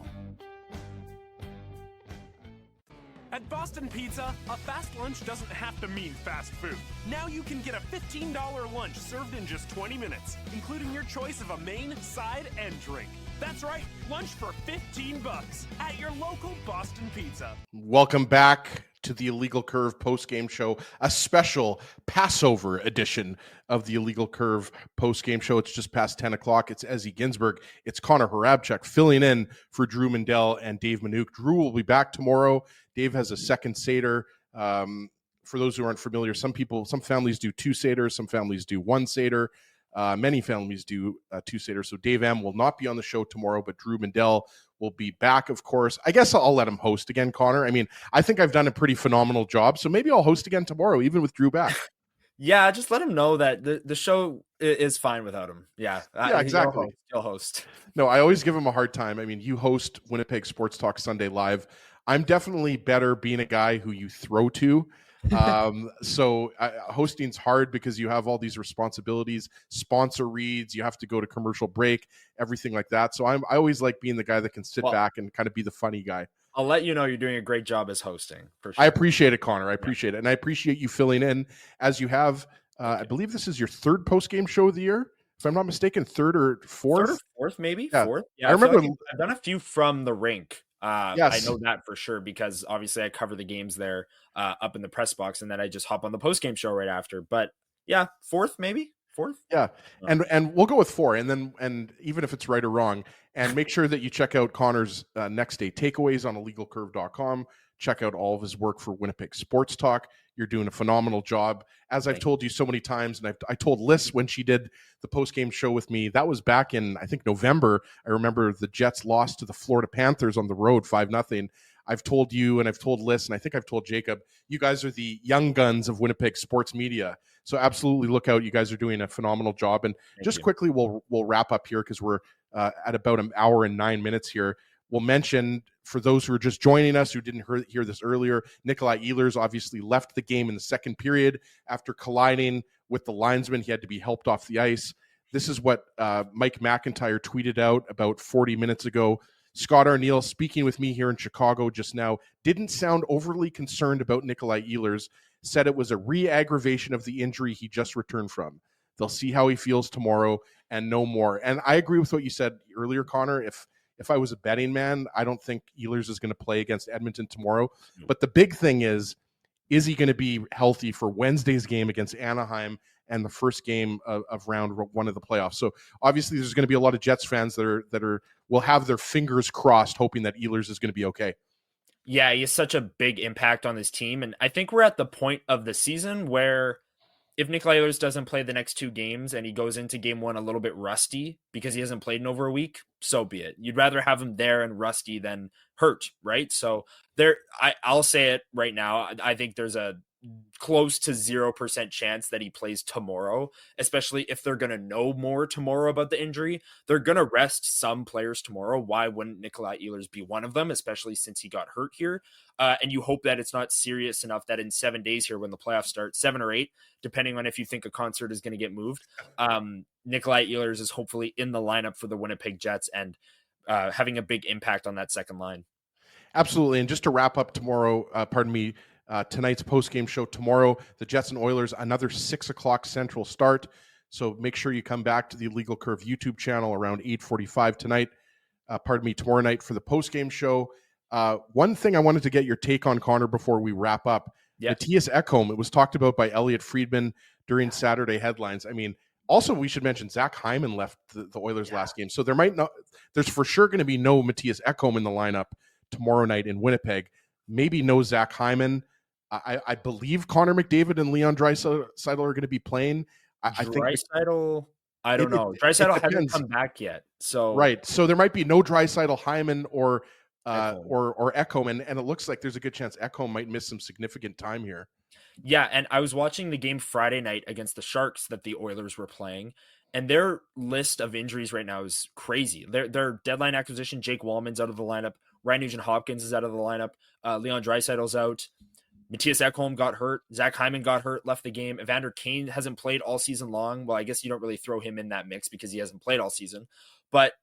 At Boston Pizza, a fast lunch doesn't have to mean fast food. Now you can get a $15 lunch served in just 20 minutes, including your choice of a main, side, and drink. That's right, lunch for $15 at your local Boston Pizza. Welcome back to the Illegal Curve post-game show, a special Passover edition of the Illegal Curve post-game show. It's just past 10 o'clock. It's Ezzy Ginsburg. It's Connor Harabchuk filling in for Drew Mandel and Dave Minuk. Drew will be back tomorrow. Dave has a second Seder. For those who aren't familiar, some families do 2 Seders, some families do 1 Seder. Many families do 2 Seders. So Dave M will not be on the show tomorrow, but Drew Mandel will be back, of course. I guess I'll let him host again, Connor. I mean, I think I've done a pretty phenomenal job, so maybe I'll host again tomorrow, even with Drew back. Yeah, just let him know that the show is fine without him. Yeah, exactly. He'll host. No, I always give him a hard time. I mean, you host Winnipeg Sports Talk Sunday Live. I'm definitely better being a guy who you throw to. Hosting's hard because you have all these responsibilities, sponsor reads, you have to go to commercial break, everything like that. So I always like being the guy that can sit back and kind of be the funny guy. I'll let you know you're doing a great job as hosting. For sure. I appreciate it, Connor. I appreciate it. And I appreciate you filling in as you have. I believe this is your 3rd post-game show of the year. If I'm not mistaken, 3rd or 4th? 4th, maybe? Yeah. 4th? Yeah, I remember I've done a few from the rink. Yes. I know that for sure because obviously I cover the games there up in the press box, and then I just hop on the post-game show right after. But yeah, 4th, maybe? 4th? Yeah. And we'll go with 4. And even if it's right or wrong, and make sure that you check out Connor's next day takeaways on illegalcurve.com. Check out all of his work for Winnipeg Sports Talk. You're doing a phenomenal job. As I've told you so many times, and I told Liz when she did the post-game show with me, that was back in, I think, November. I remember the Jets lost to the Florida Panthers on the road 5-0. I've told you, and I've told Liz, and I think I've told Jacob, you guys are the young guns of Winnipeg sports media. So absolutely look out. You guys are doing a phenomenal job. And quickly, we'll wrap up here because we're at about an hour and 9 minutes here. We'll mention, for those who are just joining us who didn't hear this earlier, Nikolai Ehlers obviously left the game in the second period after colliding with the linesman. He had to be helped off the ice. This is what Mike McIntyre tweeted out about 40 minutes ago. Scott Arneal, speaking with me here in Chicago just now, didn't sound overly concerned about Nikolai Ehlers, said it was a re-aggravation of the injury he just returned from. They'll see how he feels tomorrow and no more. And I agree with what you said earlier, Connor. If I was a betting man, I don't think Ehlers is going to play against Edmonton tomorrow. But the big thing is he going to be healthy for Wednesday's game against Anaheim and the first game of round one of the playoffs. So obviously there's going to be a lot of Jets fans that will have their fingers crossed, hoping that Ehlers is going to be okay. Yeah, he has such a big impact on this team. And I think we're at the point of the season where if Nikolai Ehlers doesn't play the next 2 games and he goes into game 1 a little bit rusty because he hasn't played in over a week, so be it. You'd rather have him there and rusty than hurt, right? So I'll say it right now. I think there's a close to 0% chance that he plays tomorrow, especially if they're going to know more tomorrow about the injury. They're going to rest some players tomorrow. Why wouldn't Nikolai Ehlers be one of them, especially since he got hurt here? And you hope that it's not serious enough that in 7 days here when the playoffs start, 7 or 8, depending on if you think a concert is going to get moved, Nikolai Ehlers is hopefully in the lineup for the Winnipeg Jets and having a big impact on that second line. Absolutely. And just to wrap up tomorrow, tonight's post-game show tomorrow, the Jets and Oilers, another 6 o'clock Central start. So make sure you come back to the Illegal Curve YouTube channel around 8:45 tonight. Tomorrow night for the post-game show. One thing I wanted to get your take on, Connor, before we wrap up. Matthias Ekholm, it was talked about by Elliot Friedman during Saturday headlines. I mean, also we should mention Zach Hyman left the Oilers last game. So there's for sure going to be no Matthias Ekholm in the lineup tomorrow night in Winnipeg. Maybe no Zach Hyman. I believe Connor McDavid and Leon Draisaitl are going to be playing. I think Draisaitl, I don't know. Draisaitl hasn't come back yet. So right. So there might be no Draisaitl, Hyman, or Ekholm, and it looks like there's a good chance Ekholm might miss some significant time here. Yeah, and I was watching the game Friday night against the Sharks that the Oilers were playing, and their list of injuries right now is crazy. Their deadline acquisition, Jake Wallman's out of the lineup. Ryan Nugent-Hopkins is out of the lineup. Leon Draisaitl's out. Matthias Ekholm got hurt. Zach Hyman got hurt, left the game. Evander Kane hasn't played all season long. Well, I guess you don't really throw him in that mix because he hasn't played all season. But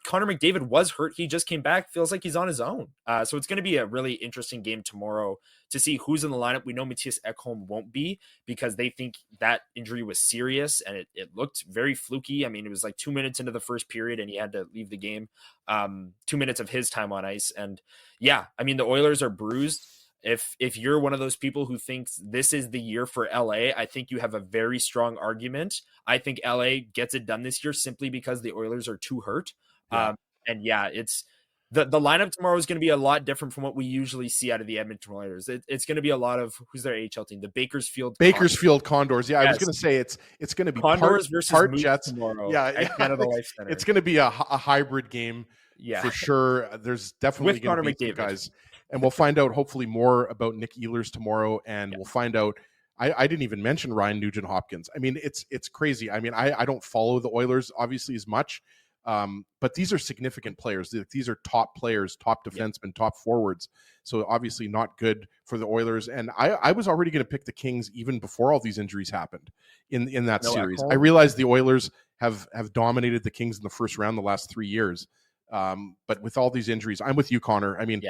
Connor McDavid was hurt. He just came back. Feels like he's on his own. So it's going to be a really interesting game tomorrow to see who's in the lineup. We know Matthias Ekholm won't be because they think that injury was serious and it looked very fluky. I mean, it was like 2 minutes into the first period and he had to leave the game. 2 minutes of his time on ice. And yeah, I mean, the Oilers are bruised. If you're one of those people who thinks this is the year for LA, I think you have a very strong argument. I think LA gets it done this year simply because the Oilers are too hurt. Yeah. And yeah, it's the lineup tomorrow is going to be a lot different from what we usually see out of the Edmonton Oilers. It's going to be a lot of who's their AHL team, the Bakersfield Condors. Yeah, yes. I was going to say it's going to be Condors versus part Jets tomorrow. Yeah, Canada Life Center. It's going to be a hybrid game. Yeah, for sure. There's definitely going to be some guys, and we'll find out hopefully more about Nick Ehlers tomorrow, and we'll find out. I didn't even mention Ryan Nugent-Hopkins. I mean, it's crazy. I mean, I don't follow the Oilers obviously as much. But these are significant players. These are top players, top defensemen, top forwards. So obviously not good for the Oilers. And I was already going to pick the Kings even before all these injuries happened in that series. I realized the Oilers have dominated the Kings in the first round the last 3 years. But with all these injuries, I'm with you, Connor. I mean,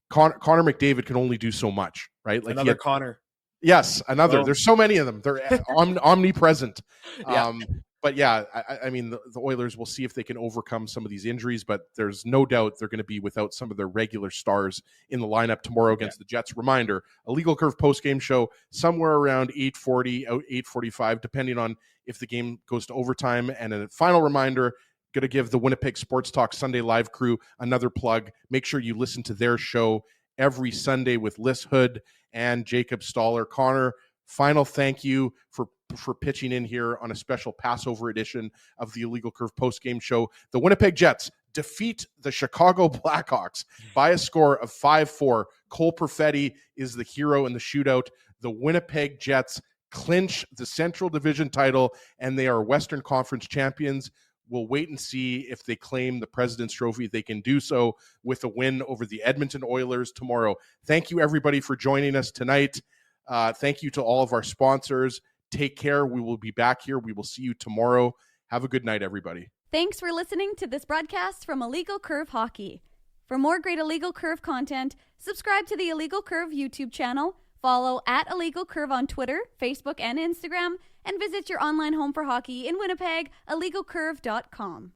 Connor McDavid can only do so much, right? Like another Connor. Yes, another. Well, there's so many of them. They're omnipresent. But yeah, I mean, the Oilers will see if they can overcome some of these injuries, but there's no doubt they're going to be without some of their regular stars in the lineup tomorrow against the Jets. Reminder, a Legal Curve post-game show somewhere around 8:40, 8:45, depending on if the game goes to overtime. And a final reminder, going to give the Winnipeg Sports Talk Sunday Live crew another plug. Make sure you listen to their show every Sunday with Liz Hood and Jacob Stoller. Connor, final thank you for pitching in here on a special Passover edition of the Illegal Curve post-game show. The Winnipeg Jets defeat the Chicago Blackhawks by a score of 5-4. Cole Perfetti is the hero in the shootout. The Winnipeg Jets clinch the Central Division title, and they are Western Conference champions. We'll wait and see if they claim the President's Trophy. They can do so with a win over the Edmonton Oilers tomorrow. Thank you, everybody, for joining us tonight. Thank you to all of our sponsors. Take care. We will be back here. We will see you tomorrow. Have a good night, everybody. Thanks for listening to this broadcast from Illegal Curve Hockey. For more great Illegal Curve content, subscribe to the Illegal Curve YouTube channel, follow @Illegal Curve on Twitter, Facebook, and Instagram, and visit your online home for hockey in Winnipeg, illegalcurve.com.